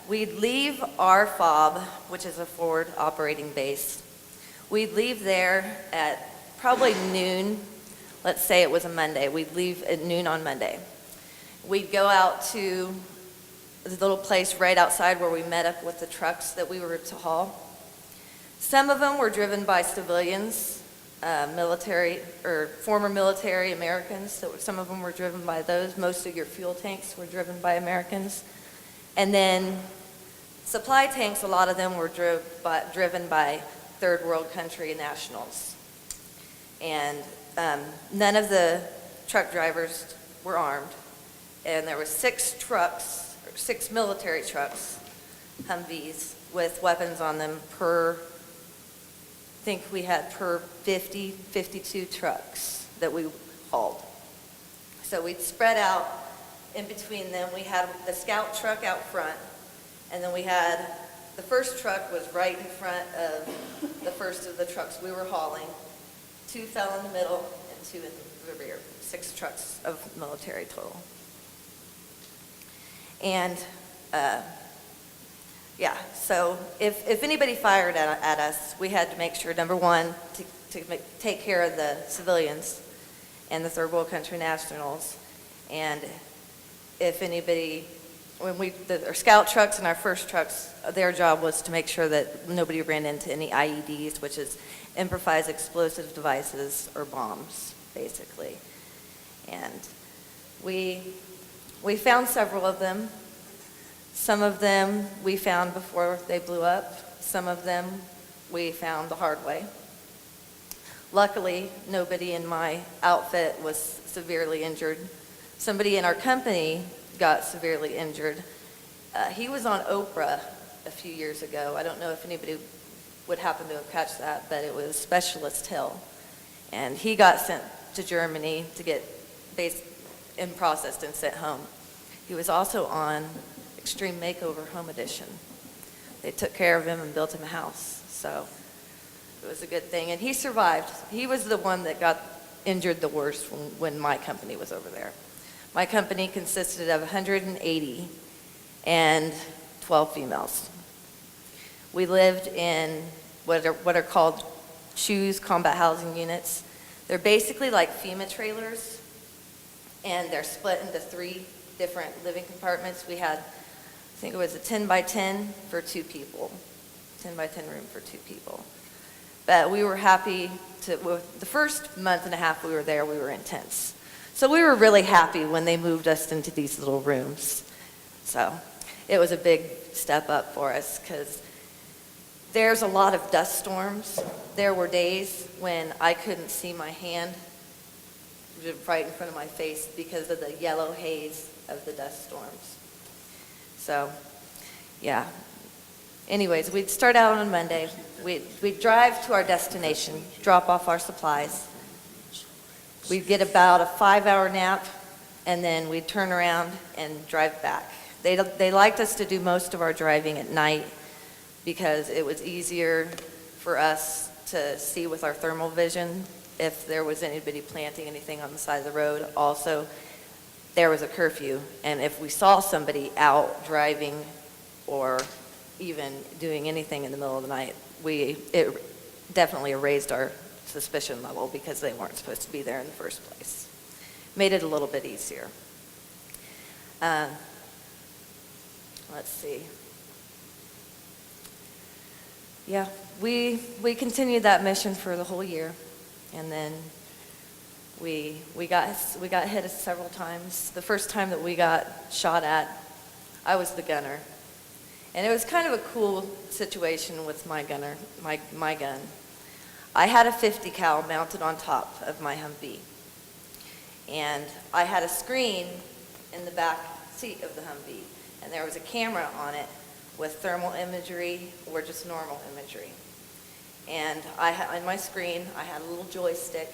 We'd leave our FOB, which is a forward operating base. We'd leave there at probably noon. Let's say it was a Monday. We'd leave at noon on Monday. We'd go out to the little place right outside where we met up with the trucks that we were to haul. Some of them were driven by civilians, military or former military Americans. So some of them were driven by those. Most of your fuel tanks were driven by Americans. And then supply tanks, a lot of them were driven by third world country nationals. And none of the truck drivers were armed. And there were 6 military trucks, Humvees, with weapons on them per 50, 52 trucks that we hauled. So we'd spread out in between them. We had the scout truck out front, and then we had, the first truck was right in front of the first of the trucks we were hauling. 2 fell in the middle and 2 in the rear. 6 trucks of military total. And so if anybody fired at us, we had to make sure, number one, to take care of the civilians and the third world country nationals. And if anybody, our scout trucks and our first trucks, their job was to make sure that nobody ran into any IEDs, which is improvised explosive devices or bombs, basically. And we found several of them. Some of them we found before they blew up. Some of them we found the hard way. Luckily, nobody in my outfit was severely injured. Somebody in our company got severely injured. He was on Oprah a few years ago. I don't know if anybody would happen to have catch that, but it was Specialist Hill. And he got sent to Germany to get processed and sent home. He was also on Extreme Makeover Home Edition. They took care of him and built him a house. So it was a good thing. And he survived. He was the one that got injured the worst when my company was over there. My company consisted of 180 and 12 females. We lived in what are called CHU's combat housing units. They're basically like FEMA trailers, and they're split into 3 different living compartments. We had, I think it was a 10 by 10 for 2 people, 10 by 10 room for 2 people. But we were happy the first month and a half we were there, we were intense. So we were really happy when they moved us into these little rooms. So it was a big step up for us because there's a lot of dust storms. There were days when I couldn't see my hand right in front of my face because of the yellow haze of the dust storms. So, yeah. Anyways, we'd start out on Monday. We'd drive to our destination, drop off our supplies. We'd get about a 5-hour nap, and then we'd turn around and drive back. They liked us to do most of our driving at night because it was easier for us to see with our thermal vision if there was anybody planting anything on the side of the road. Also, there was a curfew, and if we saw somebody out driving or even doing anything in the middle of the night, it definitely raised our suspicion level because they weren't supposed to be there in the first place. Made it a little bit easier. Let's see. Yeah, we continued that mission for the whole year, and then we got hit several times. The first time that we got shot at, I was the gunner, and it was kind of a cool situation with my gun. I had a 50 cal mounted on top of my Humvee, and I had a screen in the back seat of the Humvee, and there was a camera on it with thermal imagery or just normal imagery. And on my screen, I had a little joystick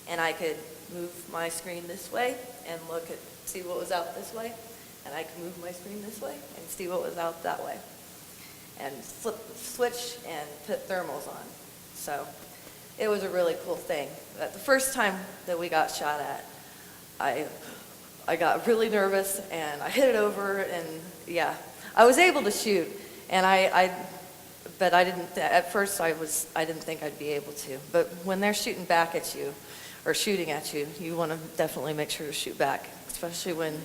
and I could move my screen this way and see what was out this way, and I could move my screen this way and see what was out that way, and flip the switch and put thermals on. So it was a really cool thing. But the first time that we got shot at, I got really nervous and I hit it over, and yeah, I was able to shoot, and but I didn't, at first I didn't think I'd be able to. But when they're shooting back at you, or shooting at you, you want to definitely make sure to shoot back, especially when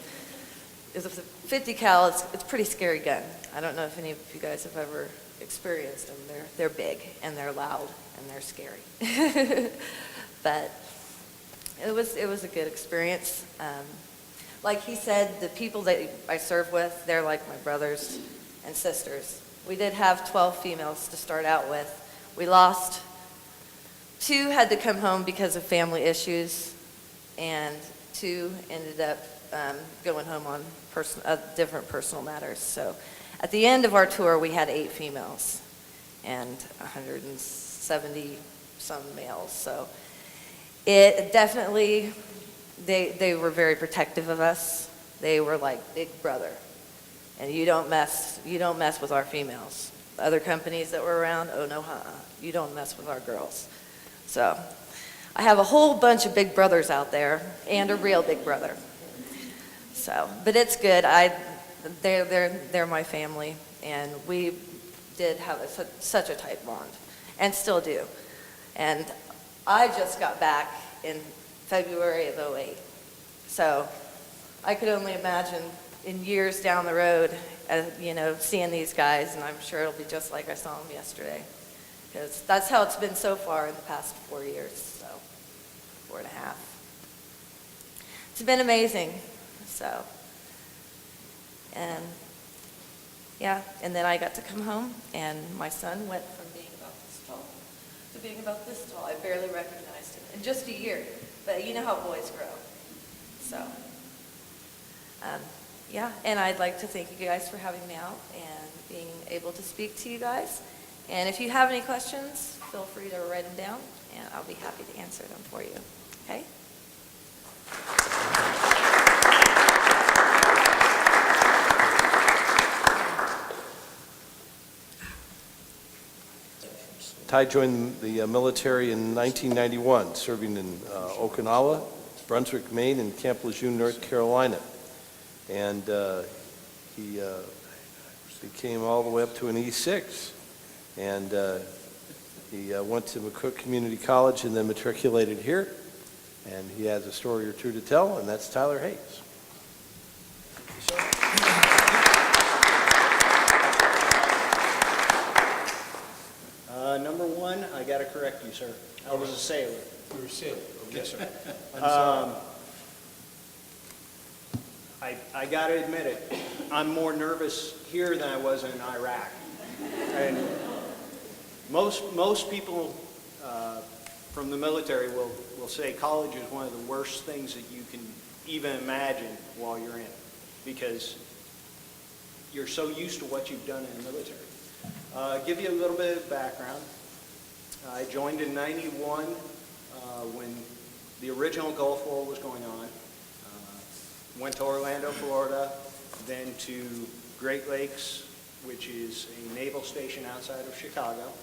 it's a 50 cal, it's a pretty scary gun. I don't know if any of you guys have ever experienced them. They're big, and they're loud, and they're scary. But it was a good experience. Like he said, the people that I serve with, they're like my brothers and sisters. We did have 12 females to start out with. We lost 2, had to come home because of family issues, and 2 ended up going home on different personal matters. So at the end of our tour, we had 8 females and 170 some males. So it definitely, they were very protective of us. They were like big brother. And you don't mess with our females. Other companies that were around, oh no, you don't mess with our girls. So I have a whole bunch of big brothers out there, and a real big brother. So, but it's good. They're my family, and we did have such a tight bond, and still do. And I just got back in February of '08. So I could only imagine in years down the road, seeing these guys, and I'm sure it'll be just like I saw them yesterday. Because that's how it's been so far in the past 4 years, so 4.5. It's been amazing, so. And yeah, and then I got to come home, and my son went from being about this tall to being about this tall. I barely recognized him in just a year, but you know how boys grow, so. Yeah, and I'd like to thank you guys for having me out and being able to speak to you guys. And if you have any questions, feel free to write them down, and I'll be happy to answer them for you. Okay? Ty joined the military in 1991, serving in Okinawa, Brunswick, Maine, and Camp Lejeune, North Carolina. And he became all the way up to an E6. And he went to McCook Community College and then matriculated here. And he has a story or two to tell, and that's Tyler Hayes. Number one, I got to correct you, sir. I was a sailor. You were a sailor. Yes, sir. I'm sorry. I got to admit it, I'm more nervous here than I was in Iraq. And most people from the military will say college is one of the worst things that you can even imagine while you're in, because you're so used to what you've done in the military. Give you a little bit of background. I joined in '91 when the original Gulf War was going on. Went to Orlando, Florida, then to Great Lakes, which is a naval station outside of Chicago.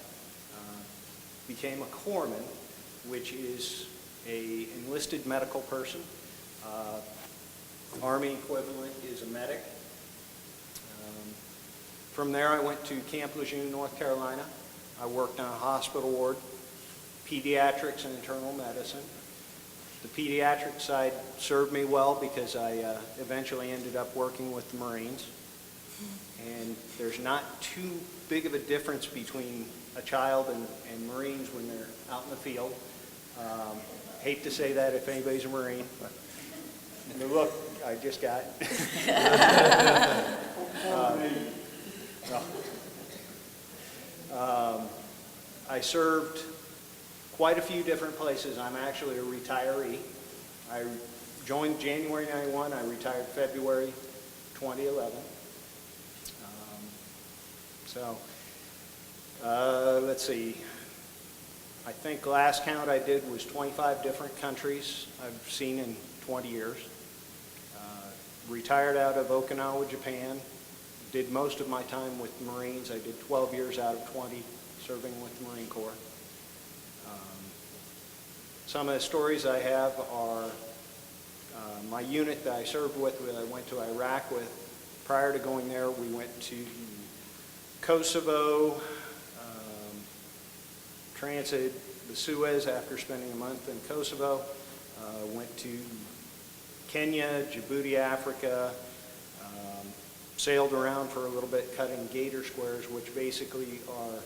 Became a corpsman, which is a enlisted medical person. Army equivalent is a medic. From there, I went to Camp Lejeune, North Carolina. I worked on a hospital ward, pediatrics and internal medicine. The pediatric side served me well because I eventually ended up working with the Marines. And there's not too big of a difference between a child and Marines when they're out in the field. Hate to say that if anybody's a Marine, but the look I just got. I served quite a few different places. I'm actually a retiree. I joined January '91. I retired February 2011. Let's see. I think last count I did was 25 different countries I've seen in 20 years. Retired out of Okinawa, Japan. Did most of my time with Marines. I did 12 years out of 20 serving with the Marine Corps. Some of the stories I have are my unit that I served with, that I went to Iraq with. Prior to going there, we went to Kosovo, transited the Suez after spending a month in Kosovo, went to Kenya, Djibouti, Africa, sailed around for a little bit cutting gator squares, which basically are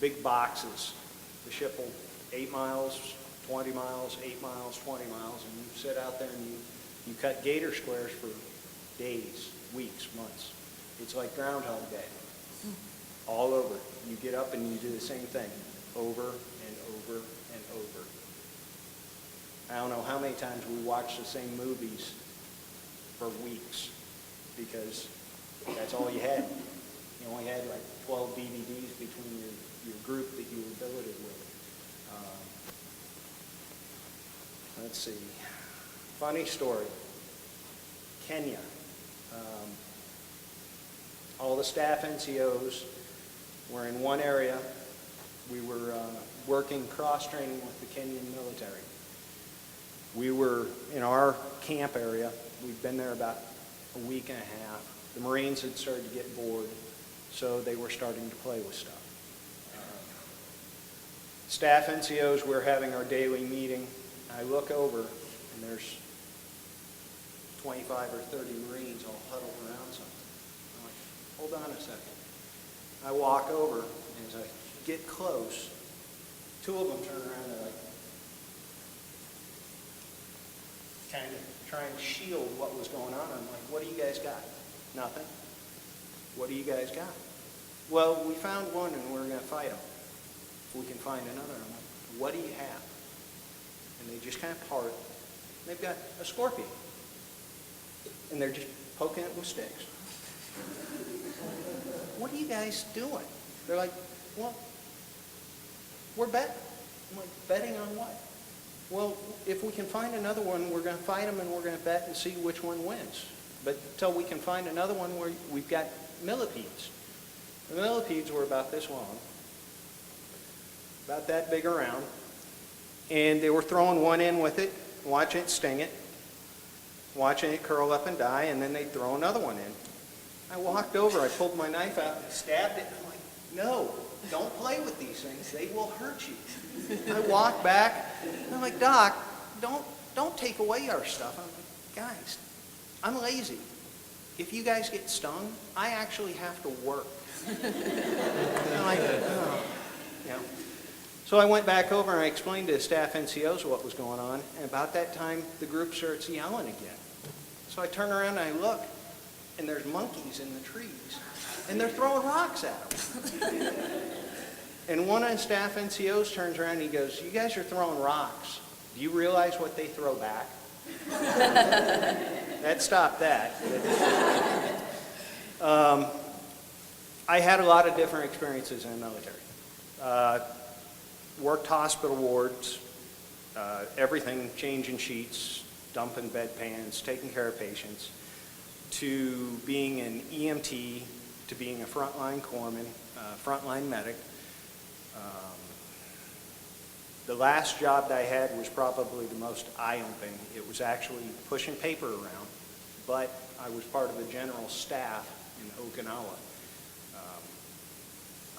big boxes. The ship will 8 miles, 20 miles, 8 miles, 20 miles, and you sit out there and you cut gator squares for days, weeks, months. It's like Groundhog Day, all over. You get up and you do the same thing over and over and over. I don't know how many times we watched the same movies for weeks because that's all you had. You only had like 12 DVDs between your group that you were billeted with. Let's see. Funny story. Kenya. All the staff NCOs were in one area. We were working cross-training with the Kenyan military. We were in our camp area. We'd been there about a week and a half. The Marines had started to get bored, so they were starting to play with stuff. Staff NCOs were having our daily meeting. I look over, and there's 25 or 30 Marines all huddled around something. I'm like, hold on a second. I walk over, and as I get close, 2 of them turn around and they're like, kind of trying to shield what was going on. I'm like, what do you guys got? Nothing. What do you guys got? Well, we found one and we're going to fight them. If we can find another. I'm like, what do you have? And they just kind of part. They've got a scorpion. And they're just poking it with sticks. What are you guys doing? They're like, well, we're betting. I'm like, betting on what? Well, if we can find another one, we're going to fight them and we're going to bet and see which one wins. But until we can find another one, we've got millipedes. The millipedes were about this long, about that big around, and they were throwing one in with it, watching it sting it, watching it curl up and die, and then they'd throw another one in. I walked over, I pulled my knife out and stabbed it, and I'm like, no, don't play with these things, they will hurt you. I walked back, and I'm like, Doc, don't take away our stuff. I'm like, guys, I'm lazy. If you guys get stung, I actually have to work. And I'm like, oh. You know. So I went back over and I explained to the staff NCOs what was going on, and about that time, the group starts yelling again. So I turn around and I look, and there's monkeys in the trees, and they're throwing rocks at them. And one of the staff NCOs turns around and he goes, you guys are throwing rocks. Do you realize what they throw back? That stopped that. I had a lot of different experiences in the military. Worked hospital wards, everything, changing sheets, dumping bedpans, taking care of patients, to being an EMT, to being a frontline corpsman, frontline medic. The last job that I had was probably the most eye-opening. It was actually pushing paper around, but I was part of the general staff in Okinawa.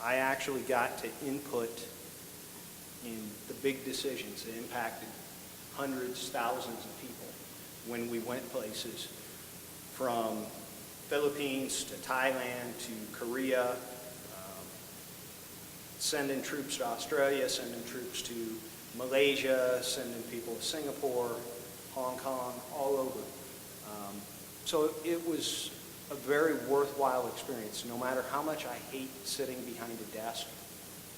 I actually got to input in the big decisions that impacted hundreds, thousands of people when we went places, from Philippines to Thailand to Korea, sending troops to Australia, sending troops to Malaysia, sending people to Singapore, Hong Kong, all over. So it was a very worthwhile experience. No matter how much I hate sitting behind a desk,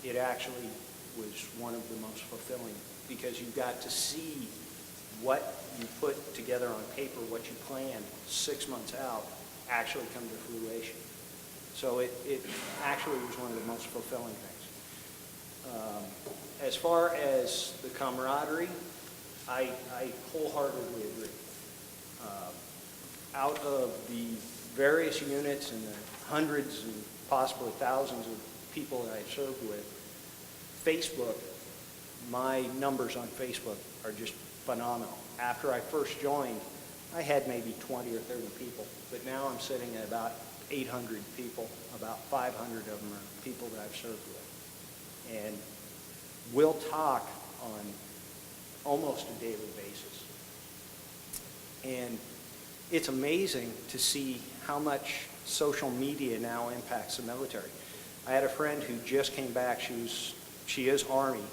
it actually was one of the most fulfilling, because you got to see what you put together on paper, what you planned 6 months out, actually come to fruition. So it actually was one of the most fulfilling things. As far as the camaraderie, I wholeheartedly agree. Out of the various units and the hundreds and possibly thousands of people that I've served with, Facebook, my numbers on Facebook are just phenomenal. After I first joined, I had maybe 20 or 30 people, but now I'm sitting at about 800 people. About 500 of them are people that I've served with. And we'll talk on almost a daily basis. And it's amazing to see how much social media now impacts the military. I had a friend who just came back. She is Army.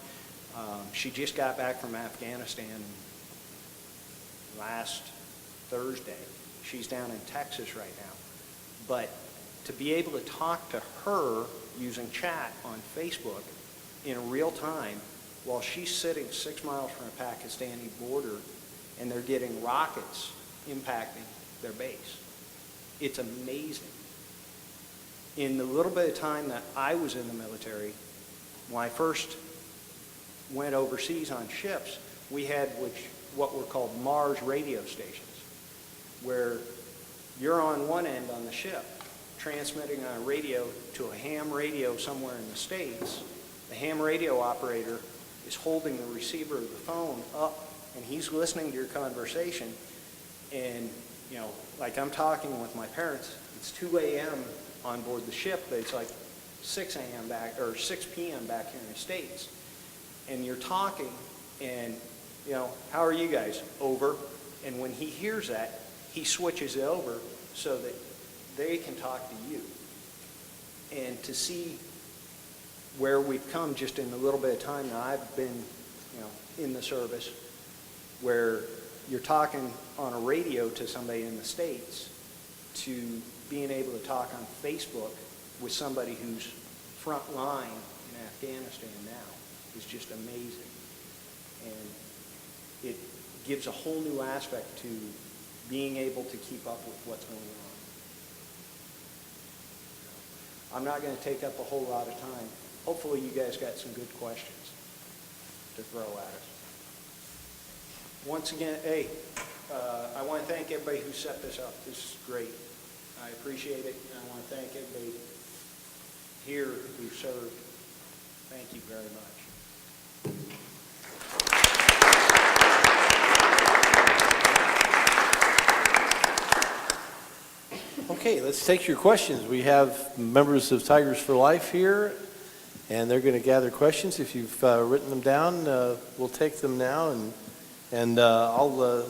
She just got back from Afghanistan last Thursday. She's down in Texas right now. But to be able to talk to her using chat on Facebook in real time while she's sitting 6 miles from a Pakistani border and they're getting rockets impacting their base. It's amazing. In the little bit of time that I was in the military, when I first went overseas on ships, we had what were called Mars radio stations, where you're on one end on the ship, transmitting on a radio to a ham radio somewhere in the States. The ham radio operator is holding the receiver of the phone up, and he's listening to your conversation. And, you know, like I'm talking with my parents, it's 2 a.m. on board the ship, but it's like 6 a.m. back, or 6 p.m. back here in the States. And you're talking, and, you know, how are you guys? Over. And when he hears that, he switches it over so that they can talk to you. And to see where we've come just in the little bit of time that I've been, you know, in the service, where you're talking on a radio to somebody in the States, to being able to talk on Facebook with somebody who's front line in Afghanistan now is just amazing. And it gives a whole new aspect to being able to keep up with what's going on. I'm not going to take up a whole lot of time. Hopefully you guys got some good questions to throw at us. Once again, I want to thank everybody who set this up. This is great. I appreciate it, and I want to thank everybody here who served. Thank you very much. Okay, let's take your questions. We have members of Tigers for Life here, and they're going to gather questions. If you've written them down, we'll take them now, and I'll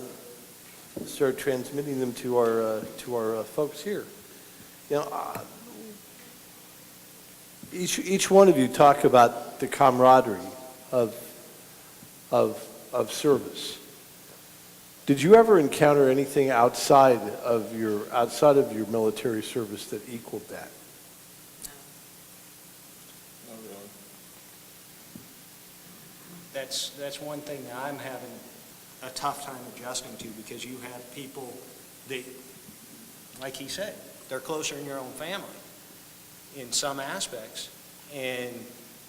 start transmitting them to our folks here. You know, each one of you talk about the camaraderie of service. Did you ever encounter anything outside of your military service that equaled that? That's one thing that I'm having a tough time adjusting to, because you have people that, like he said, they're closer in your own family in some aspects. And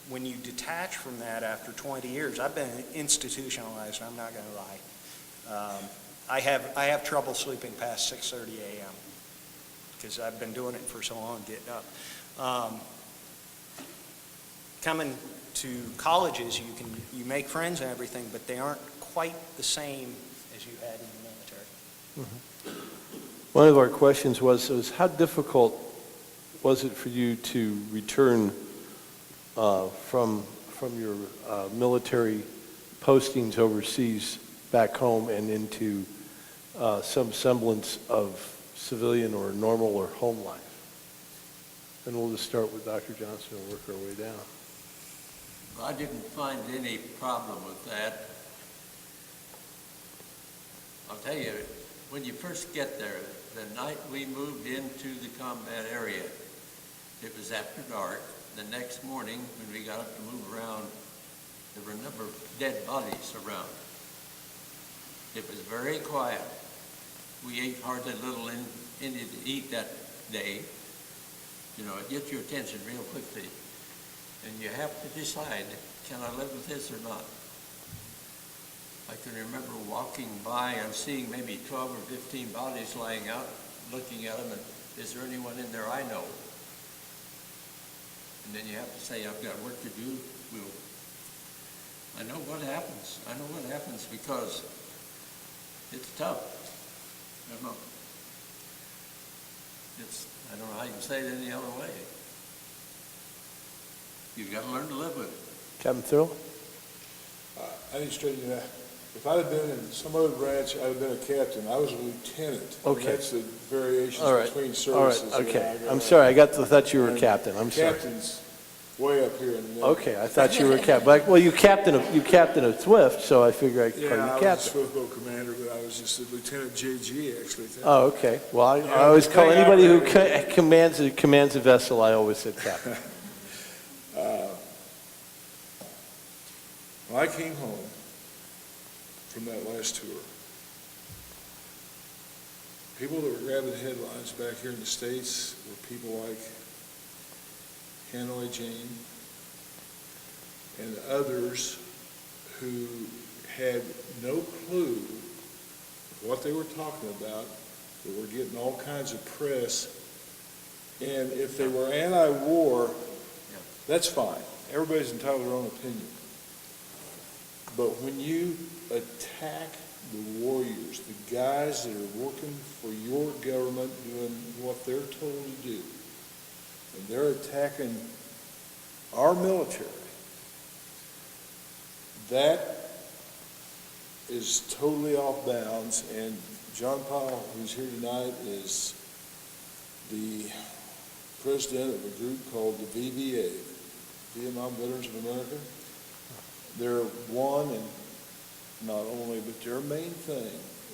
when you detach from that after 20 years, I've been institutionalized, I'm not going to lie. I have trouble sleeping past 6:30 a.m. because I've been doing it for so long, getting up. Coming to colleges, you make friends and everything, but they aren't quite the same as you had in the military. Mm-hmm. One of our questions was how difficult was it for you to return from your military postings overseas back home and into some semblance of civilian or normal or home life? And we'll just start with Dr. Johnson and work our way down. Well, I didn't find any problem with that. I'll tell you, when you first get there, the night we moved into the combat area, it was after dark. The next morning, when we got up to move around, there were a number of dead bodies around. It was very quiet. We ate hardly little anything to eat that day. You know, it gets your attention real quickly. and you have to decide, can I live with this or not? I can remember walking by and seeing maybe 12 or 15 bodies lying out, looking at them, and is there anyone in there I know? And then you have to say, I've got work to do. I know what happens. I know what happens because it's tough. I don't know. I don't know how you can say it any other way. You've got to learn to live with it. Captain Thurl? I need to straighten you out. If I'd have been in some other branch, I'd have been a captain. I was a lieutenant. Okay. That's the variations All right. between All right, services. that okay. I got. I'm sorry, thought you were a captain. I'm sorry. Captain's way up here in the middle. Okay, I thought you were a captain. Well, you captain of Swift, so I figure I could call Yeah, you I was a captain. swift boat commander, but I was just a Lieutenant JG, actually. Oh, okay. Well, I Yeah, always the call thing I anybody who read- commands a vessel, I always said captain. When I came home from that last tour, people that were grabbing headlines back here in the States were people like Hanoi Jane and others who had no clue what they were talking about, that were getting all kinds of press. And if they were anti-war, that's fine. Everybody's entitled to their own opinion. But when you attack the warriors, the guys that are working for your government, doing what they're told to do, and they're attacking our military, that is totally off bounds. And John Powell, who's here tonight, is the president of a group called the VVA, Vietnam Veterans of America. They're one, and not only, but their main thing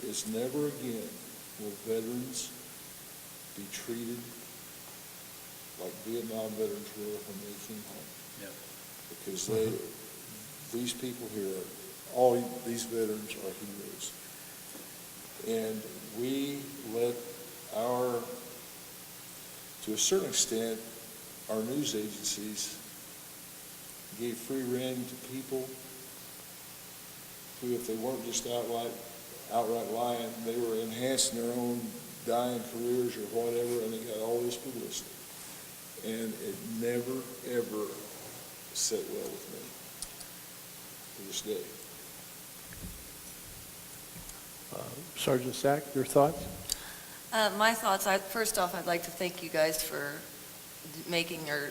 is never again will veterans be treated like Vietnam veterans were when they came home. Yeah. Because these people here, all these veterans are heroes. And we let to a certain extent, our news agencies gave free rein to people who, if they weren't just outright lying, they were enhancing their own dying careers or whatever, and they got all this publicity. And it never, ever sat well with me to this day. Sergeant Sack, your thoughts? My thoughts, first off, I'd like to thank you guys for making or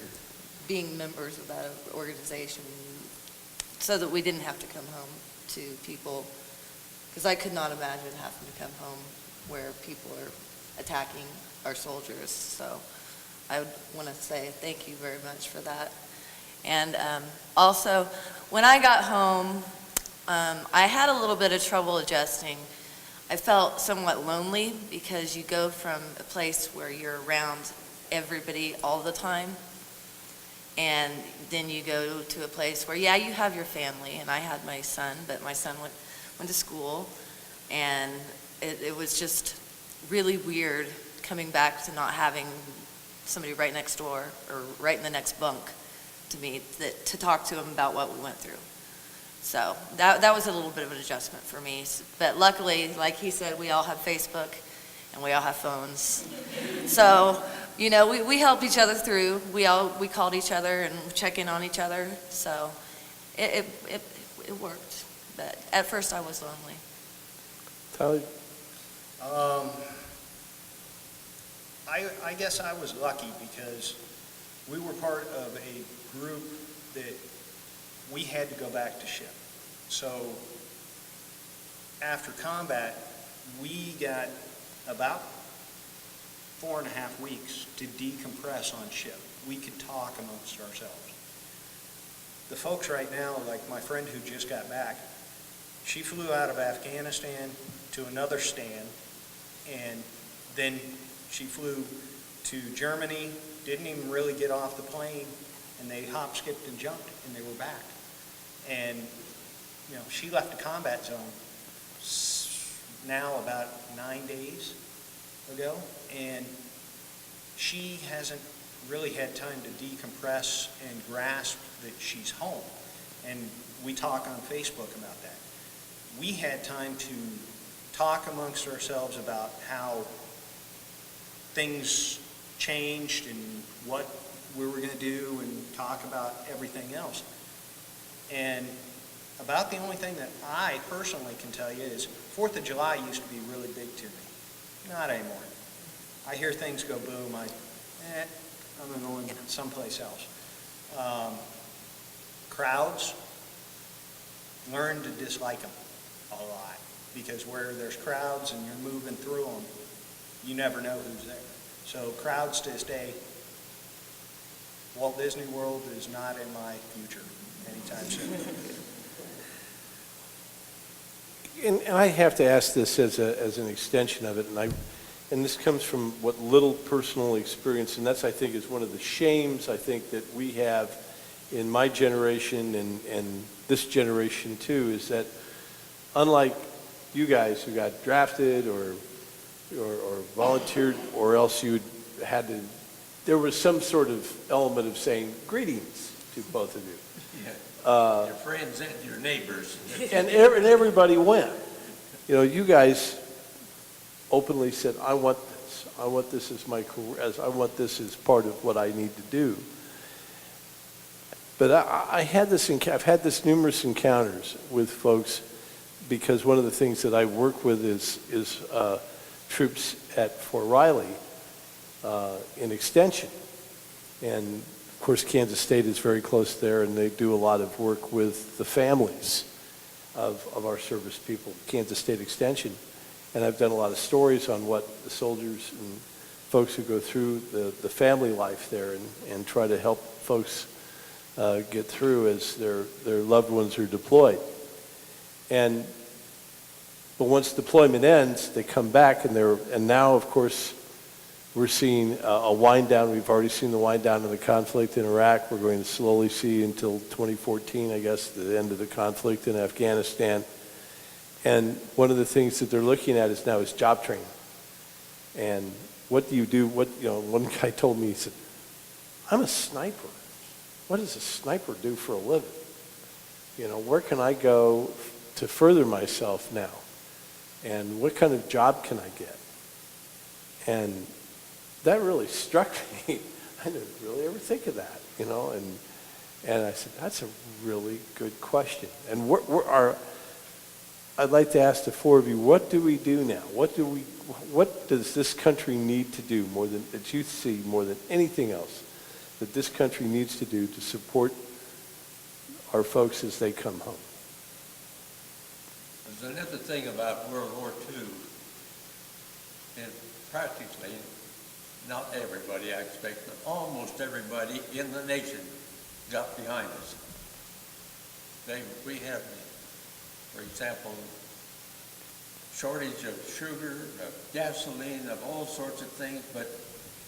being members of that organization so that we didn't have to come home to people, because I could not imagine having to come home where people are attacking our soldiers. So I would want to say thank you very much for that. And also, when I got home, I had a little bit of trouble adjusting. I felt somewhat lonely because you go from a place where you're around everybody all the time, and then you go to a place where, yeah, you have your family, and I had my son, but my son went to school, and it was just really weird coming back to not having somebody right next door or right in the next bunk to me to talk to him about what we went through. So that was a little bit of an adjustment for me. But luckily, like he said, we all have Facebook and we all have phones. So, you know, we helped each other through. We called each other and check in on each other. So it worked. But at first I was lonely. Tyler? I guess I was lucky because we were part of a group that we had to go back to ship. So after combat, we got about 4.5 weeks to decompress on ship. We could talk amongst ourselves. The folks right now, like my friend who just got back, she flew out of Afghanistan to another stand, and then she flew to Germany, didn't even really get off the plane, and they hop, skipped, and jumped, and they were back. And, you know, she left the combat zone now about 9 days ago, and she hasn't really had time to decompress and grasp that she's home. And we talk on Facebook about that. We had time to talk amongst ourselves about how things changed and what we were going to do and talk about everything else. And about the only thing that I personally can tell you is 4th of July used to be really big to me. Not anymore. I hear things go boom, I'm going someplace else. Crowds, learn to dislike them a lot, because where there's crowds and you're moving through them, you never know who's there. So crowds to stay. Walt Disney World is not in my future anytime soon. And I have to ask this as an extension of it, and this comes from what little personal experience, and that's, I think, is one of the shames, I think, that we have in my generation and this generation too, is that unlike you guys who got drafted or volunteered, or else you had to, there was some sort of element of saying greetings to both of you. Your friends and your neighbors. And everybody went. You know, you guys openly said, I want this. I want this as my career. I want this as part of what I need to do. But I've had this numerous encounters with folks, because one of the things that I work with is troops at Fort Riley in Extension. And of course, Kansas State is very close there, and they do a lot of work with the families of our service people, Kansas State Extension. And I've done a lot of stories on what the soldiers and folks who go through the family life there, and try to help folks get through as their loved ones are deployed. But once deployment ends, they come back, and now, of course, we're seeing a wind down. We've already seen the wind down of the conflict in Iraq. We're going to slowly see until 2014, I guess, the end of the conflict in Afghanistan. And one of the things that they're looking at is job training. And what do you do? One guy told me, he said, I'm a sniper. What does a sniper do for a living? Where can I go to further myself now? And what kind of job can I get? And that really struck me. I didn't really ever think of that, and I said, that's a really good question. And I'd like to ask the four of you, what do we do now? What does this country need to do that you see more than anything else that this country needs to do to support our folks as they come home? There's another thing about World War II, and practically, not everybody, I expect, but almost everybody in the nation got behind us. We have, for example, shortage of sugar, of gasoline, of all sorts of things, but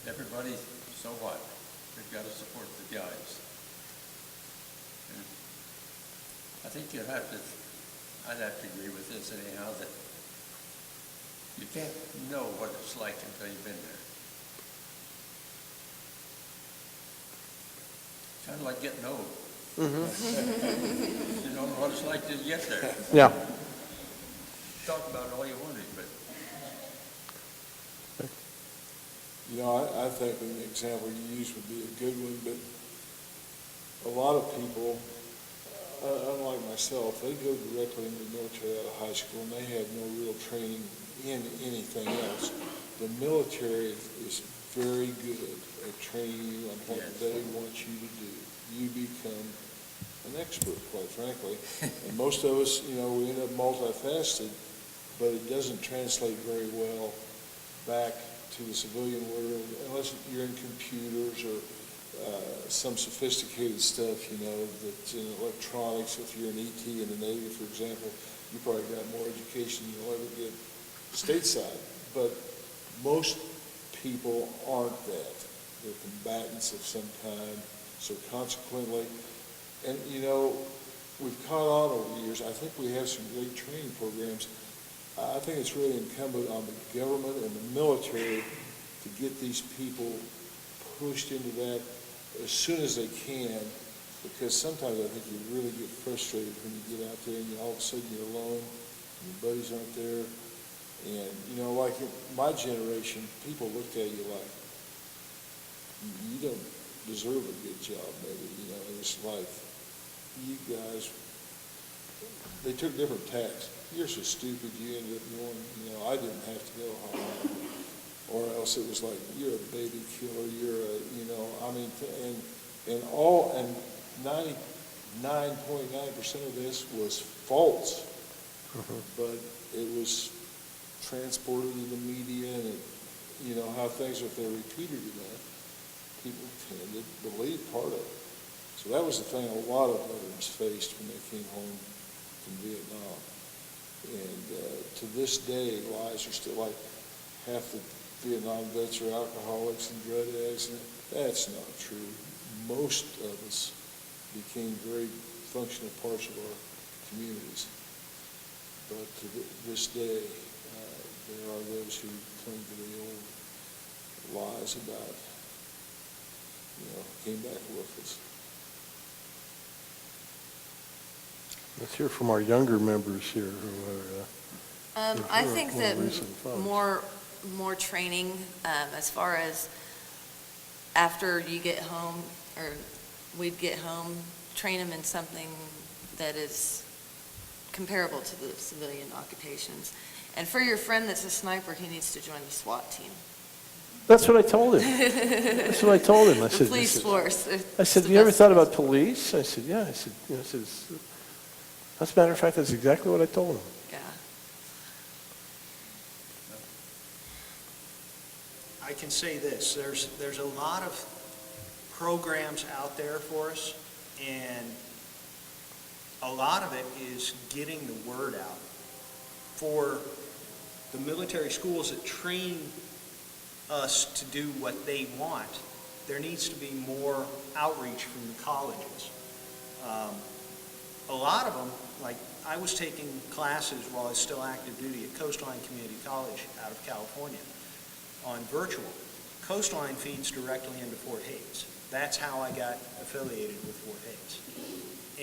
everybody, so what? We've got to support the guys. And I think I'd have to agree with this anyhow, that you can't know what it's like until you've been there. Kind of like getting old. You don't know what it's like till you get there. Yeah. Talk about all you wanted, but I think an example you used would be a good one, but a lot of people, unlike myself, they go directly into the military out of high school, and they have no real training in anything else. The military is very good at training you on what they want you to do. You become an expert, quite frankly. And most of us, we end up multifaceted, but it doesn't translate very well back to the civilian world unless you're in computers or some sophisticated stuff, that's in electronics. If you're an ET in the Navy, for example, you probably got more education than you'll ever get stateside. But most people aren't that. They're combatants of some kind. So consequently, and we've caught on over the years. I think we have some great training programs. I think it's really incumbent on the government and the military to get these people pushed into that as soon as they can, because sometimes I think you really get frustrated when you get out there and all of a sudden you're alone, and your buddies aren't there. And, you know, like in my generation, people looked at you like, you don't deserve a good job, maybe, you know, in this life. You guys, they took different tacks. You're so stupid, you ended up going, you know, I didn't have to go home. Or else it was like, you're a baby killer, you're a, you know, I mean, and 99.9% of this was false. But it was transported in the media, and it, you know, how things, if they're repeated enough, people tend to believe part of it. So that was the thing a lot of veterans faced when they came home from Vietnam. And to this day, lies are still like half the Vietnam vets are alcoholics and drug addicts. And that's not true. Most of us became very functional parts of our communities. But to this day, there are those who cling to the old lies about, you know, came back worthless. Let's hear from our younger members here who are, I think more that recent folks. more training, as far as after you get home, or we'd get home, train them in something that is comparable to the civilian occupations. And for your friend that's a sniper, he needs to join the SWAT team. That's what I told him. That's what I told him. I The said, police force. I said, you ever thought about police? I said, yeah. I said, you know, as a matter of fact, that's exactly what I told him. Yeah. I can say this, there's a lot of programs out there for us, and a lot of it is getting the word out. For the military schools that train us to do what they want, there needs to be more outreach from the colleges. A lot of them, like I was taking classes while I was still active duty at Coastline Community College out of California on virtual. Coastline feeds directly into Fort Hays. That's how I got affiliated with Fort Hays.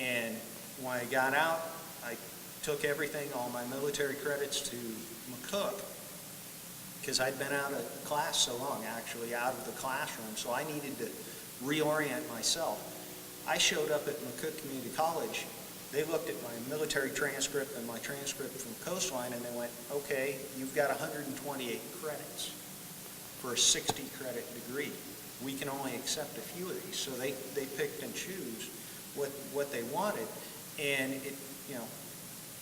And when I got out, I took everything, all my military credits to McCook, because I'd been out of class so long, actually out of the classroom, so I needed to reorient myself. I showed up at McCook Community College. They looked at my military transcript and my transcript from Coastline, and they went, okay, you've got 128 credits for a 60-credit degree. We can only accept a few of these. So they picked and choose what they wanted. And it, you know,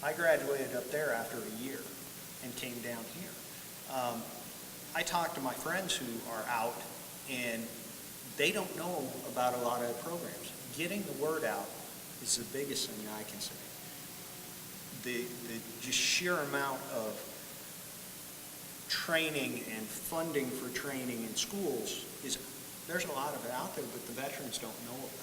I graduated up there after a year and came down here. I talked to my friends who are out, and they don't know about a lot of programs. Getting the word out is the biggest thing I can say. The just sheer amount of training and funding for training in schools is, there's a lot of it out there, but the veterans don't know about it.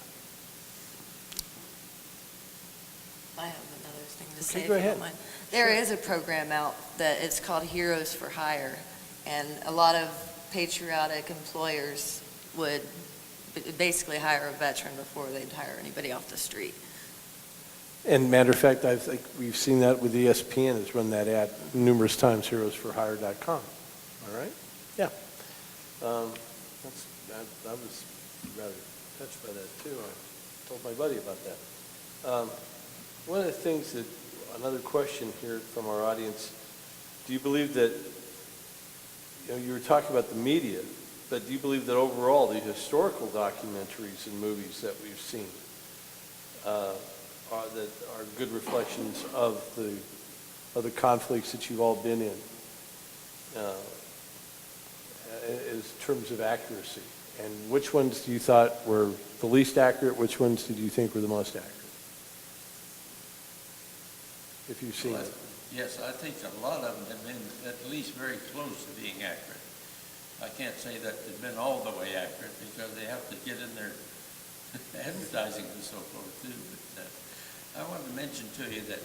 I have another thing to Okay, say, if go you ahead. don't mind. There is a program out that it's called Heroes for Hire, and a lot of patriotic employers would basically hire a veteran before they'd hire anybody off the street. And matter of fact, I think we've seen that with ESPN has run that ad numerous times, heroesforhire.com. All right? Yeah. I was rather touched by that too. I told my buddy about that. One of the things that, another question here from our audience, do you believe that, you know, you were talking about the media, but do you believe that overall the historical documentaries and movies that we've seen are good reflections of the conflicts that you've all been in in terms of accuracy? And which ones do you thought were the least accurate? Which ones did you think were the most accurate? If you've seen it. Yes, I think a lot of them have been at least very close to being accurate. I can't say that they've been all the way accurate because they have to get in their advertising and so forth too. But I wanted to mention to you that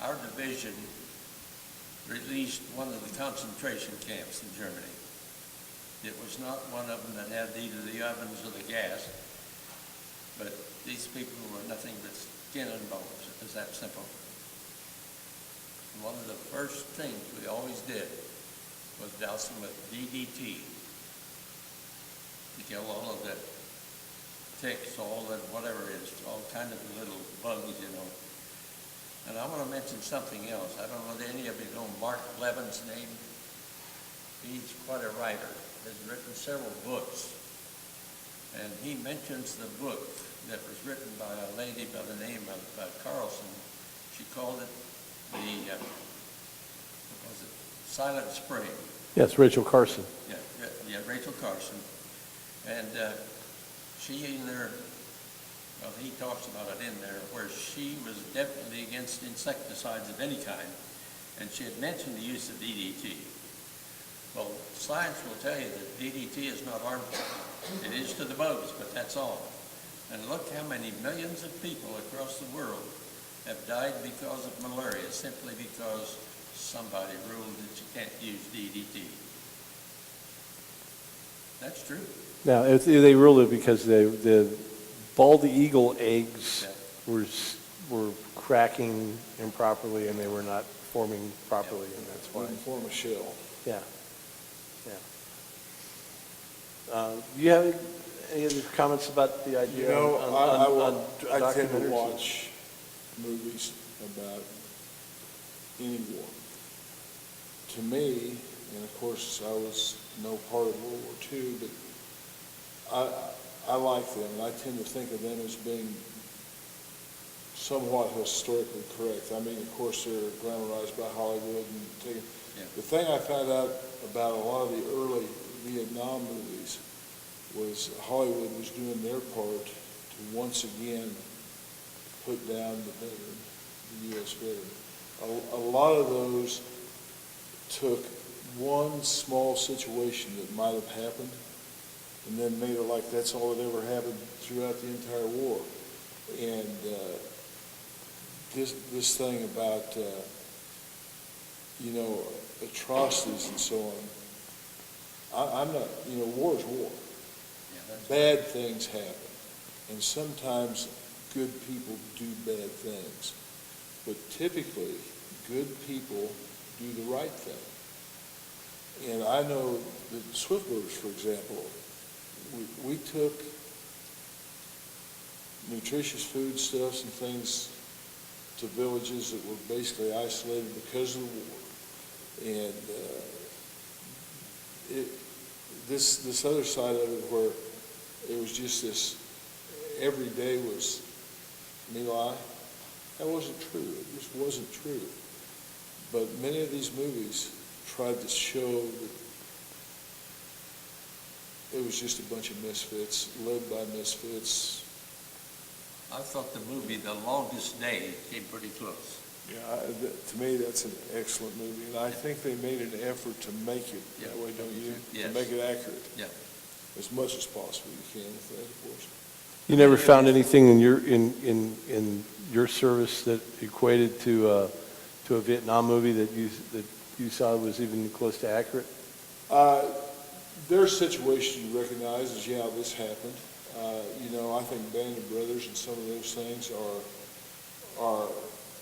our division released one of the concentration camps in Germany. It was not one of them that had either the ovens or the gas, but these people were nothing but skin and bones. It was that simple. And one of the first things we always did was douse them with DDT to kill all of the ticks, all that whatever it is, all kind of little bugs, you know. And I want to mention something else. I don't know if any of you know Mark Levin's name. He's quite a writer, has written several books. And he mentions the book that was written by a lady by the name of Carlson. She called it what was it? Silent Spring. Yes, Rachel Carson. Yeah, Rachel Carson. And she in there, well, he talks about it in there, where she was definitely against insecticides of any kind, and she had mentioned the use of DDT. Well, science will tell you that DDT is not harmful. It is to the bugs, but that's all. And look how many millions of people across the world have died because of malaria, simply because somebody ruled that you can't use DDT. That's true. Now, they ruled it because the bald eagle eggs were cracking improperly and they were not forming properly, and that's why. Wouldn't form a shell. Yeah, yeah. Do you have any other comments about the idea? You know, I tend to documentaries? watch movies about any war. To me, and of course I was no part of World War II, but I like them, and I tend to think of them as being somewhat historically correct. I mean, of course, they're glamorized by Hollywood and taken. Yeah. The thing I found out about a lot of the early Vietnam movies was Hollywood was doing their part to once again put down the veteran, the U.S. veteran. A lot of those took one small situation that might have happened and then made it like that's all that ever happened throughout the entire war. And this thing about, atrocities and so on, I'm not, war is war. Yeah, that's Bad things happen, and sometimes good people do bad things. But typically, good people do the right thing. And I know the Swiftboaters, for example, we took nutritious foodstuffs and things to villages that were basically isolated because of the war. And this other side of it where it was just this, every day was My Lai, that wasn't true. It just wasn't true. But many of these movies tried to show that it was just a bunch of misfits, led by misfits. I thought the movie The Longest Day came pretty close. Yeah, to me, that's an excellent movie, and I think they made an effort to make it that way, don't you? Yes. To make it accurate. Yeah. As much as possible you can with that, of course. You never found anything in your service that equated to a Vietnam movie that you saw was even close to accurate? There are situations you recognize as, yeah, this happened. I think Band of Brothers and some of those things are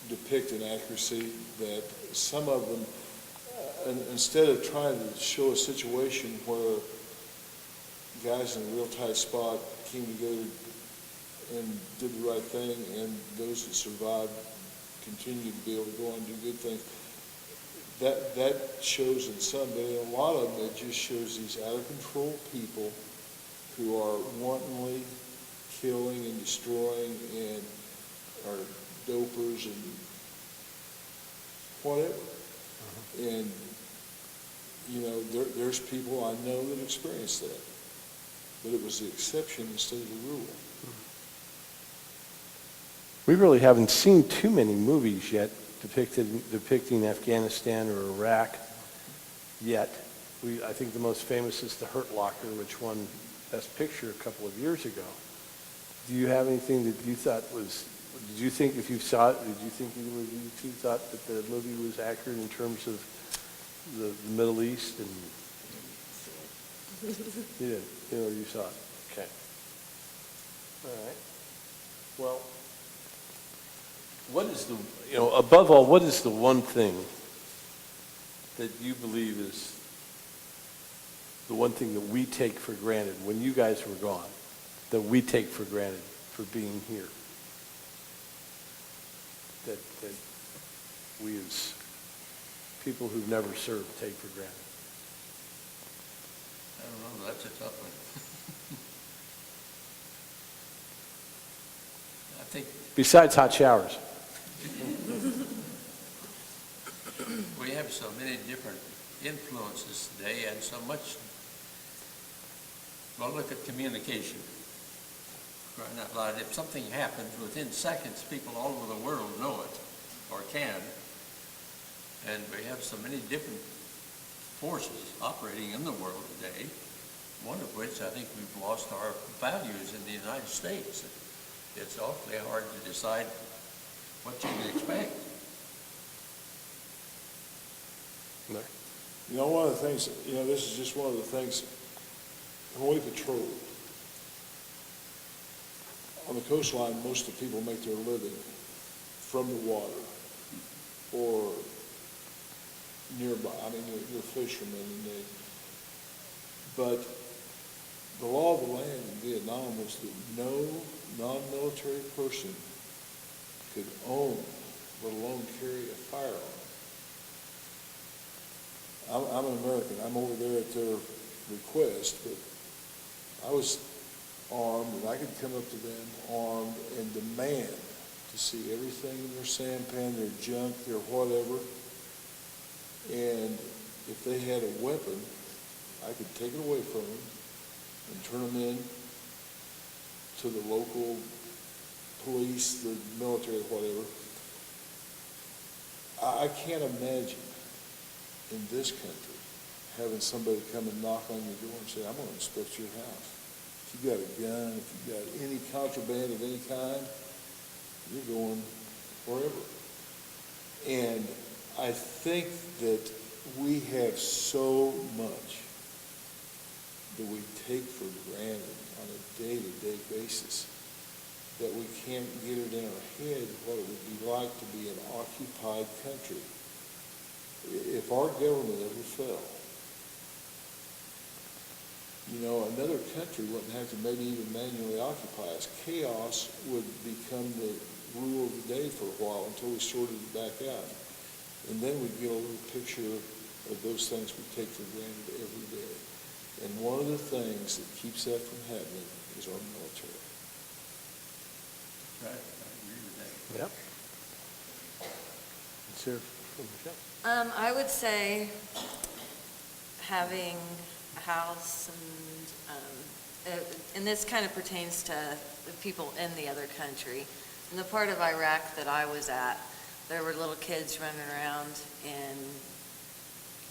depict an accuracy that some of them, instead of trying to show a situation where guys in a real tight spot came together and did the right thing, and those that survived continued to be able to go on and do good things, that shows in some, but in a lot of them, it just shows these out-of-control people who are wantonly killing and destroying and are dopers and whatever. And, there's people I know that experience that. But it was the exception instead of the rule. We really haven't seen too many movies yet depicting Afghanistan or Iraq yet. I think the most famous is The Hurt Locker, which won Best Picture a couple of years ago. Do you have anything that you thought was, did you think if you saw it, did you think either of you two thought that the movie was accurate in terms of the Middle East? And You did, you saw it, okay. All right. Well, what is the, above all, what is the one thing that you believe is the one thing that we take for granted when you guys were gone, that we take for granted for being here? That we as people who've never served take for granted? I don't know, that's a tough one. I think Besides hot showers. we have so many different influences today and so much, well, look at communication. Crying out loud, if something happens, within seconds, people all over the world know it, or can. And we have so many different forces operating in the world today, one of which I think we've lost our values in the United States. It's awfully hard to decide what you can expect. One of the things, this is just one of the things, when we patrol, on the coastline, most of the people make their living from the water or nearby. I mean, you're fishermen, and but the law of the land in Vietnam was that no non-military person could own, let alone carry a firearm. I'm an American. I'm over there at their request, but I was armed, and I could come up to them armed and demand to see everything in their sampan, their junk, their whatever. And if they had a weapon, I could take it away from them and turn them in to the local police, the military, whatever. I can't imagine in this country having somebody come and knock on your door and say, I'm going to inspect your house. If you've got a gun, if you've got any contraband of any kind, you're going wherever. And I think that we have so much that we take for granted on a day-to-day basis that we can't get it in our head what it would be like to be an occupied country. If our government ever fell, another country wouldn't have to maybe even manually occupy us. Chaos would become the rule of the day for a while until we sorted it back out. And then we'd get a little picture of those things we take for granted every day. And one of the things that keeps that from happening is our military. Right, I agree with that. Yep. Let's hear from Michelle. I would say having a house and this kind of pertains to the people in the other country. In the part of Iraq that I was at, there were little kids running around in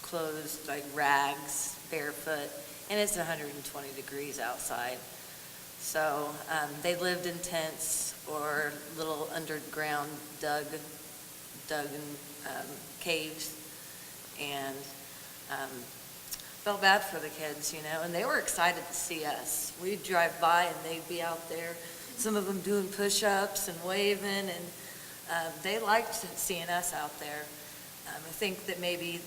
clothes like rags, barefoot, and it's 120 degrees outside. So they lived in tents or little underground dug caves, and felt bad for the kids, and they were excited to see us. We'd drive by and they'd be out there, some of them doing push-ups and waving, and they liked seeing us out there. I think that maybe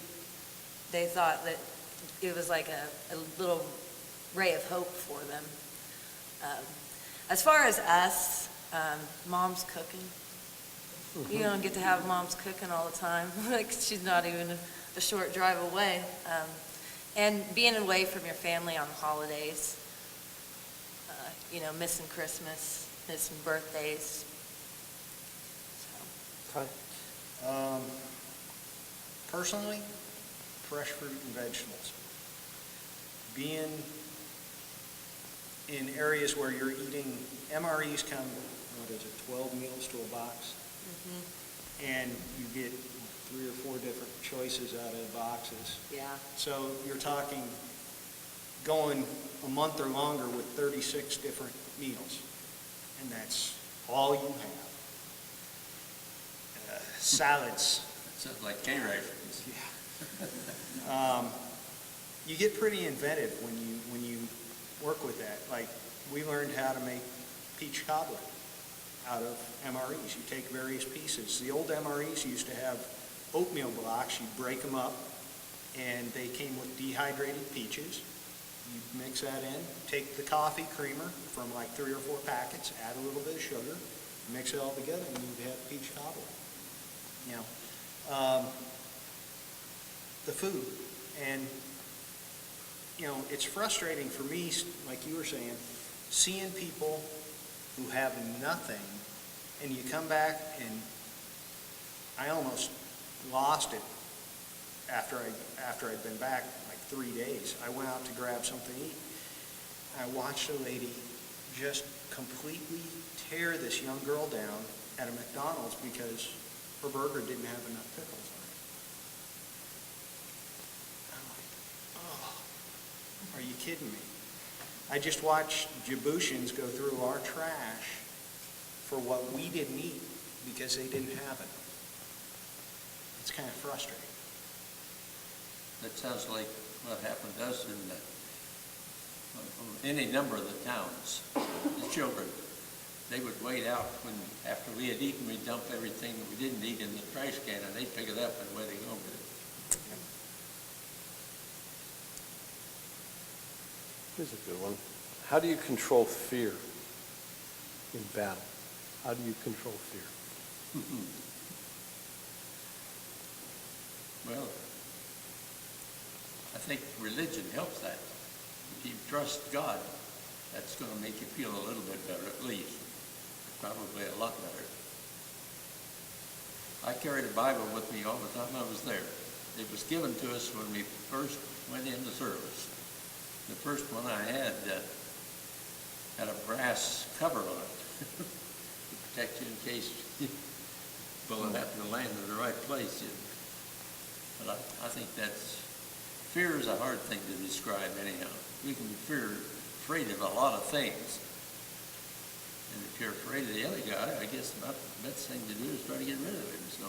they thought that it was like a little ray of hope for them. As far as us, Mom's cooking. You don't get to have Mom's cooking all the time. Like, she's not even a short drive away. And being away from your family on holidays, missing Christmas, missing birthdays. Hi. Personally, fresh fruit and vegetables. Being in areas where you're eating, MREs come, 12 meals to a box? And you get 3 or 4 different choices out of the boxes. Yeah. So you're talking going a month or longer with 36 different meals, and that's all you have. Salads. It sounds like K-rations. you get pretty inventive when you work with that. Like, we learned how to make peach cobbler out of MREs. You take various pieces. The old MREs used to have oatmeal blocks. You break them up, and they came with dehydrated peaches. You mix that in, take the coffee creamer from like 3 or 4 packets, add a little bit of sugar, mix it all together, and you have peach cobbler. You know, the food. And, you know, it's frustrating for me, like you were saying, seeing people who have nothing, and you come back, and I almost lost it after I'd been back like 3 days. I went out to grab something to eat. I watched a lady just completely tear this young girl down at a McDonald's because her burger didn't have enough pickles on it. I'm like, oh, are you kidding me? I just watched Djiboutians go through our trash for what we didn't eat because they didn't have it. It's kind of frustrating. That sounds like what happened to us in any number of the towns. The children, they would wait out when, after we had eaten, we'd dump everything that we didn't eat in the trash can, and they'd pick it up and away they go with it. Here's a good one. How do you control fear in battle? How do you control fear? Well, I think religion helps that. If you trust God, that's going to make you feel a little bit better, at least. Probably a lot better. I carried a Bible with me all the time I was there. It was given to us when we first went into service. The first one I had had a brass cover on it to protect you in case the bullet happened to land in the right place. But I think fear is a hard thing to describe anyhow. We can be afraid of a lot of things. And if you're afraid of the other guy, I guess about the best thing to do is try to get rid of him. So,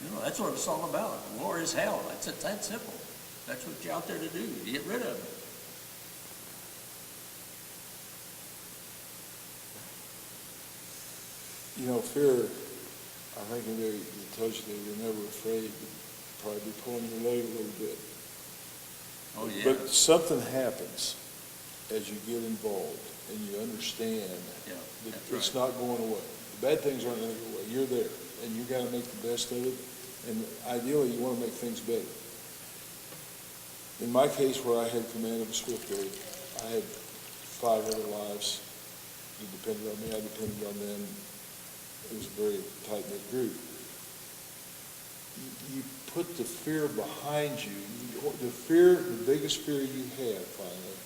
you know, that's what it's all about. War is hell. That's that simple. That's what you're out there to do, to get rid of him. You know, fear, I think it tells you that you're never afraid, but probably be pulling your leg a little bit. Oh, yeah. But something happens as you get involved and you understand Yeah, that that's it's right. not going away. The bad things aren't going to go away. You're there, and you got to make the best of it. And ideally, you want to make things better. In my case, where I had command of a swift boat, I had 5 other lives that depended on me. I depended on them. It was a very tight-knit group. You put the fear behind you. The biggest fear you have, finally,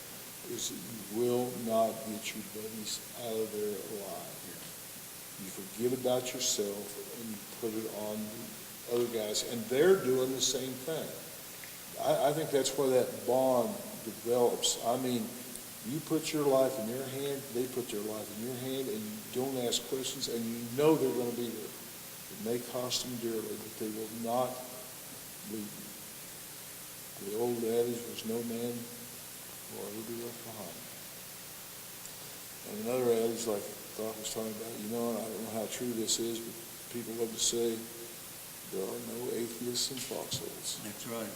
is that you will not get your buddies out of there alive. You forget about yourself and you put it on the other guys, and they're doing the same thing. I think that's where that bond develops. I mean, you put your life in their hand, they put their life in your hand, and you don't ask questions, and you know they're going to be there. It may cost them dearly, but they will not leave you. The old adage was, no man will ever be left behind. And another adage, like Doc was talking about, you know, and I don't know how true this is, but people love to say, there are no atheists in foxholes. That's right.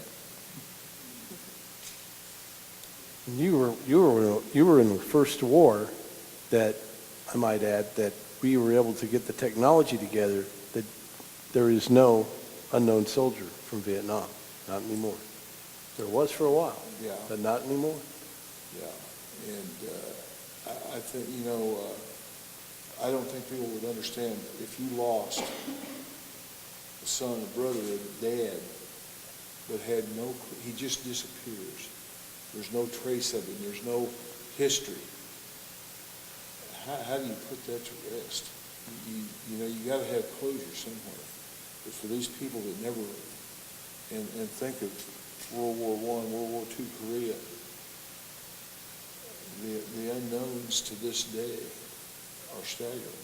You were in the first war that, I might add, that we were able to get the technology together that there is no unknown soldier from Vietnam, not anymore. There was for a while, Yeah. but not anymore. Yeah, and I think, you know, I don't think people would understand if you lost a son, a brother, a dad, but had he just disappears. There's no trace of him. There's no history. How do you put that to rest? You know, you got to have closure somewhere. But for these people that never, and think of World War I, World War II, Korea, the unknowns to this day are staggering.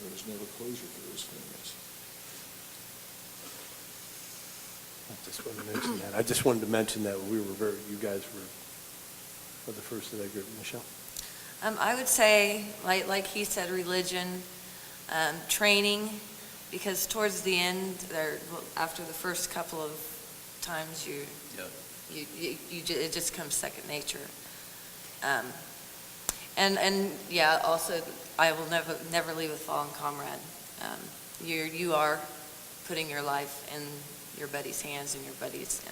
There was never closure for those families. just wanted to mention that. I just wanted to mention that you guys were the first of that group. Michelle? I would say, like he said, religion, training, because towards the end, after the first couple of times, it just comes second nature. And yeah, also, I will never leave a fallen comrade. You are putting your life in your buddy's hands and your buddies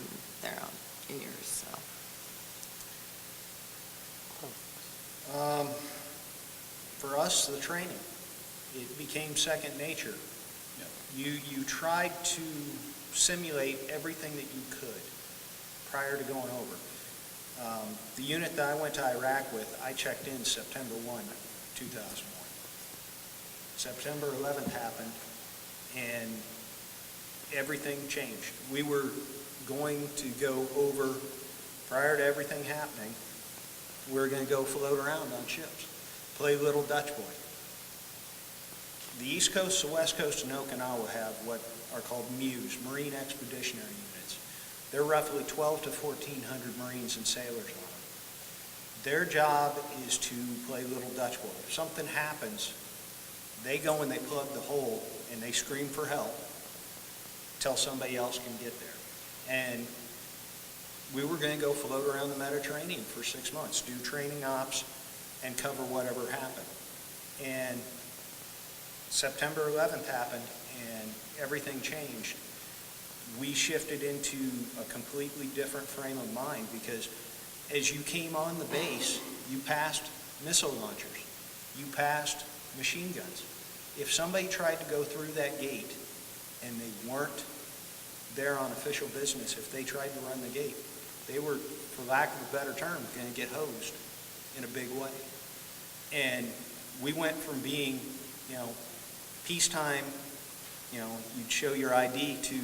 in yours, so. For us, the training, it became second nature. You tried to simulate everything that you could prior to going over. The unit that I went to Iraq with, I checked in September 1, 2001. September 11th happened, and everything changed. We were going to go over, prior to everything happening, we were going to go float around on ships, play little Dutch boy. The East Coast, the West Coast, and Okinawa have what are called MUs, Marine Expeditionary Units. They're roughly 12 to 1,400 Marines and sailors on them. Their job is to play little Dutch boy. If something happens, they go and they plug the hole and they scream for help till somebody else can get there. And we were going to go float around the Mediterranean for 6 months, do training ops, and cover whatever happened. And September 11th happened, and everything changed. We shifted into a completely different frame of mind because as you came on the base, you passed missile launchers, you passed machine guns. If somebody tried to go through that gate and they weren't there on official business, if they tried to run the gate, they were, for lack of a better term, going to get hosed in a big way. And we went from being, peacetime, you'd show your ID to,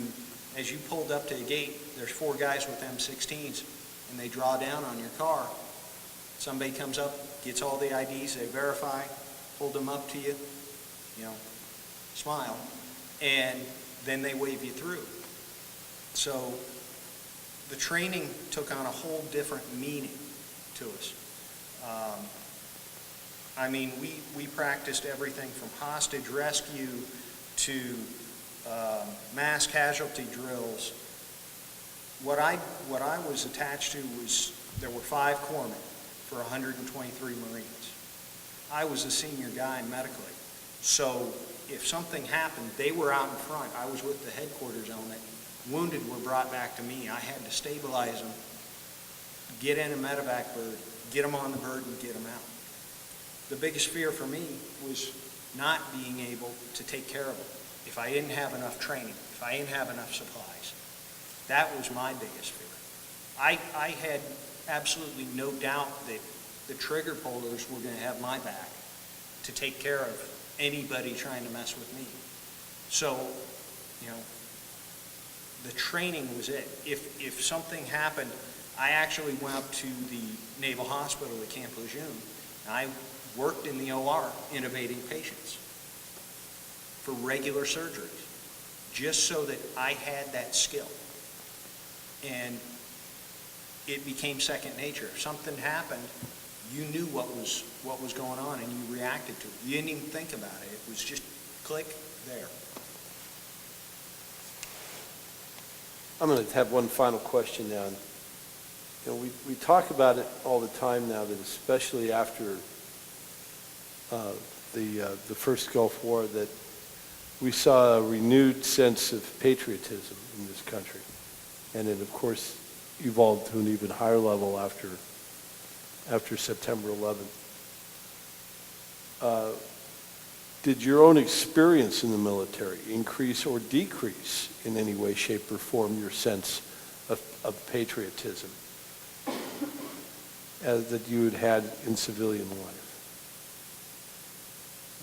as you pulled up to a gate, there's 4 guys with M16s, and they draw down on your car. Somebody comes up, gets all the IDs, they verify, hold them up to you, smile, and then they wave you through. So the training took on a whole different meaning to us. We practiced everything from hostage rescue to mass casualty drills. What I was attached to was, there were 5 corpsmen for 123 Marines. I was the senior guy medically. So if something happened, they were out in front. I was with the headquarters element. Wounded were brought back to me. I had to stabilize them, get in a medevac bird, get them on the bird, and get them out. The biggest fear for me was not being able to take care of them. If I didn't have enough training, if I didn't have enough supplies, that was my biggest fear. I had absolutely no doubt that the trigger pullers were going to have my back to take care of anybody trying to mess with me. So, the training was it. If something happened, I actually went up to the Naval Hospital at Camp Lejeune. I worked in the OR intubating patients for regular surgeries, just so that I had that skill. And it became second nature. If something happened, you knew what was going on and you reacted to it. You didn't even think about it. It was just click, there. I'm going to have one final question now. We talk about it all the time now, that especially after the first Gulf War, that we saw a renewed sense of patriotism in this country. And it, of course, evolved to an even higher level after September 11th. Did your own experience in the military increase or decrease in any way, shape, or form your sense of patriotism that you had in civilian life?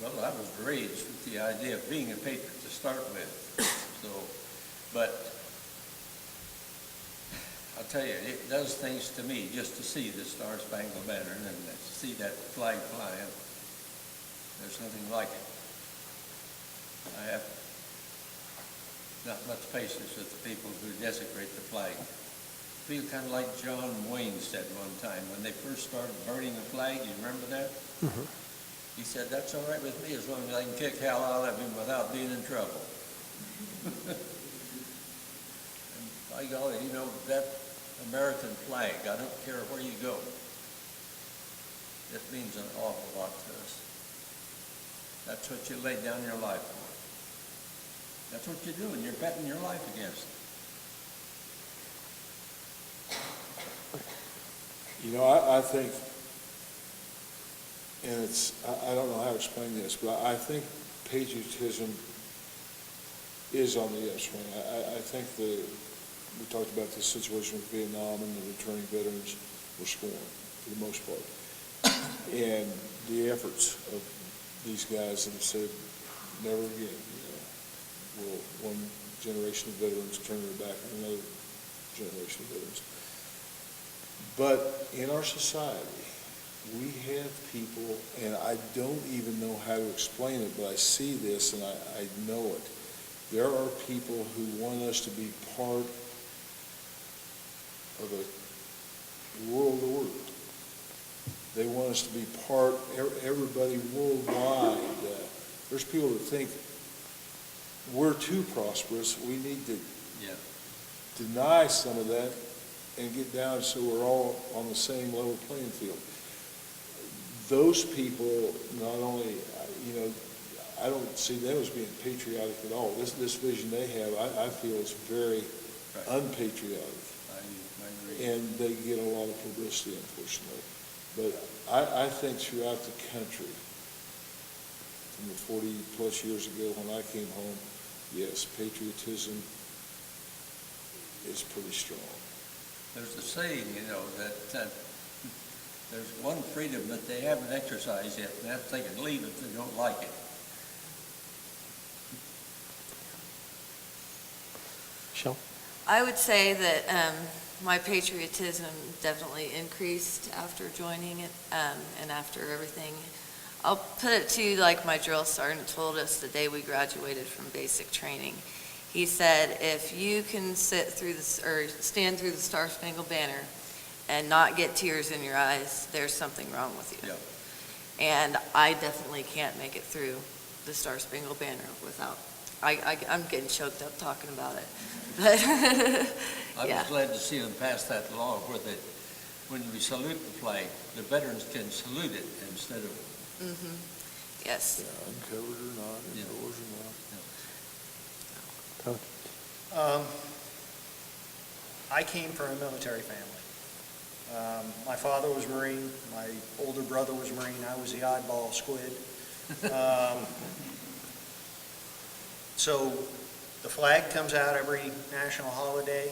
Well, I was raised with the idea of being a patriot to start with. But I'll tell you, it does things to me just to see the Star-Spangled Banner and to see that flag flying. There's nothing like it. not much patience with the people who desecrate the flag. Feel kind of like John Wayne said one time, when they first started burning the flag, you remember that? He said, "That's all right with me as long as I can kick hell out of him without being in trouble." And by golly, you know, that American flag, I don't care where you go, it means an awful lot to us. That's what you lay down your life for. That's what you're doing. You're betting your life against it. You know, I think, and I don't know how to explain this, but I think patriotism is on the upswing. I think we talked about the situation with Vietnam and the returning veterans were scorned for the most part. And the efforts of these guys that have said, never again, will one generation of veterans turn their back on another generation of veterans. But in our society, we have people, and I don't even know how to explain it, but I see this and I know it. There are people who want us to be part of a world order. They want us to be part, everybody worldwide. There's people that think we're too prosperous. We need to deny some of that and get down so we're all on the same level playing field. Those people, not only, I don't see them as being patriotic at all. This vision they have, I feel is very unpatriotic. I agree. And they get a lot of publicity, unfortunately. But I think throughout the country, from the 40-plus years ago when I came home, yes, patriotism is pretty strong. There's a saying, that there's one freedom that they haven't exercised yet, and that's they can leave if they don't like it. Michelle? I would say that my patriotism definitely increased after joining it and after everything. I'll put it to you like my drill sergeant told us the day we graduated from basic training. He said, if you can stand through the Star-Spangled Banner and not get tears in your eyes, there's something wrong with you. Yep. And I definitely can't make it through the Star-Spangled Banner without, I'm getting choked up talking about it. But I yeah. was glad to see them pass that law where when we salute the flag, the veterans can salute it instead of. Mm-hmm. Yes. Yeah, uncovered or not, indoors or not. I came from a military family. My father was Marine, my older brother was Marine, I was the oddball squid. So the flag comes out every national holiday.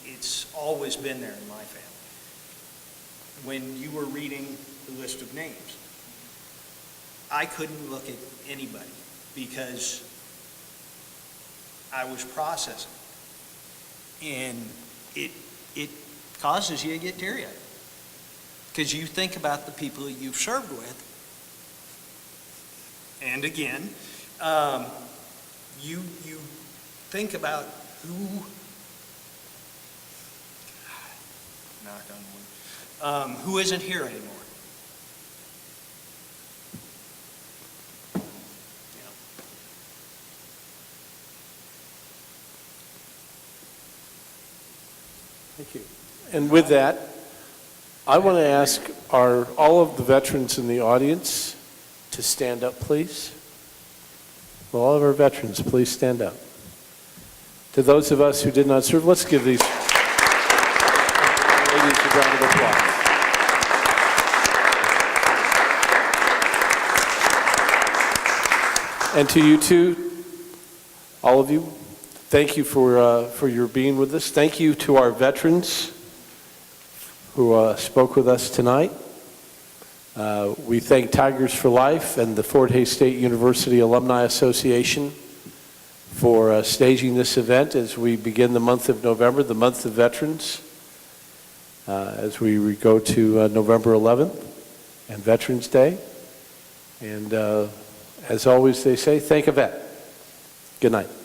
It's always been there in my family. When you were reading the list of names, I couldn't look at anybody because I was processing. And it causes you to get teary-eyed because you think about the people you've served with. And again, you think about who isn't here anymore. Thank you. And with that, I want to ask all of the veterans in the audience to stand up, please. Will all of our veterans please stand up? To those of us who did not serve, let's give these ladies a round of applause. And to you too, all of you, thank you for your being with us. Thank you to our veterans who spoke with us tonight. We thank Tigers for Life and the Fort Hays State University Alumni Association for staging this event as we begin the month of November, the month of veterans, as we go to November 11th and Veterans Day. And as always they say, thank a vet. Good night.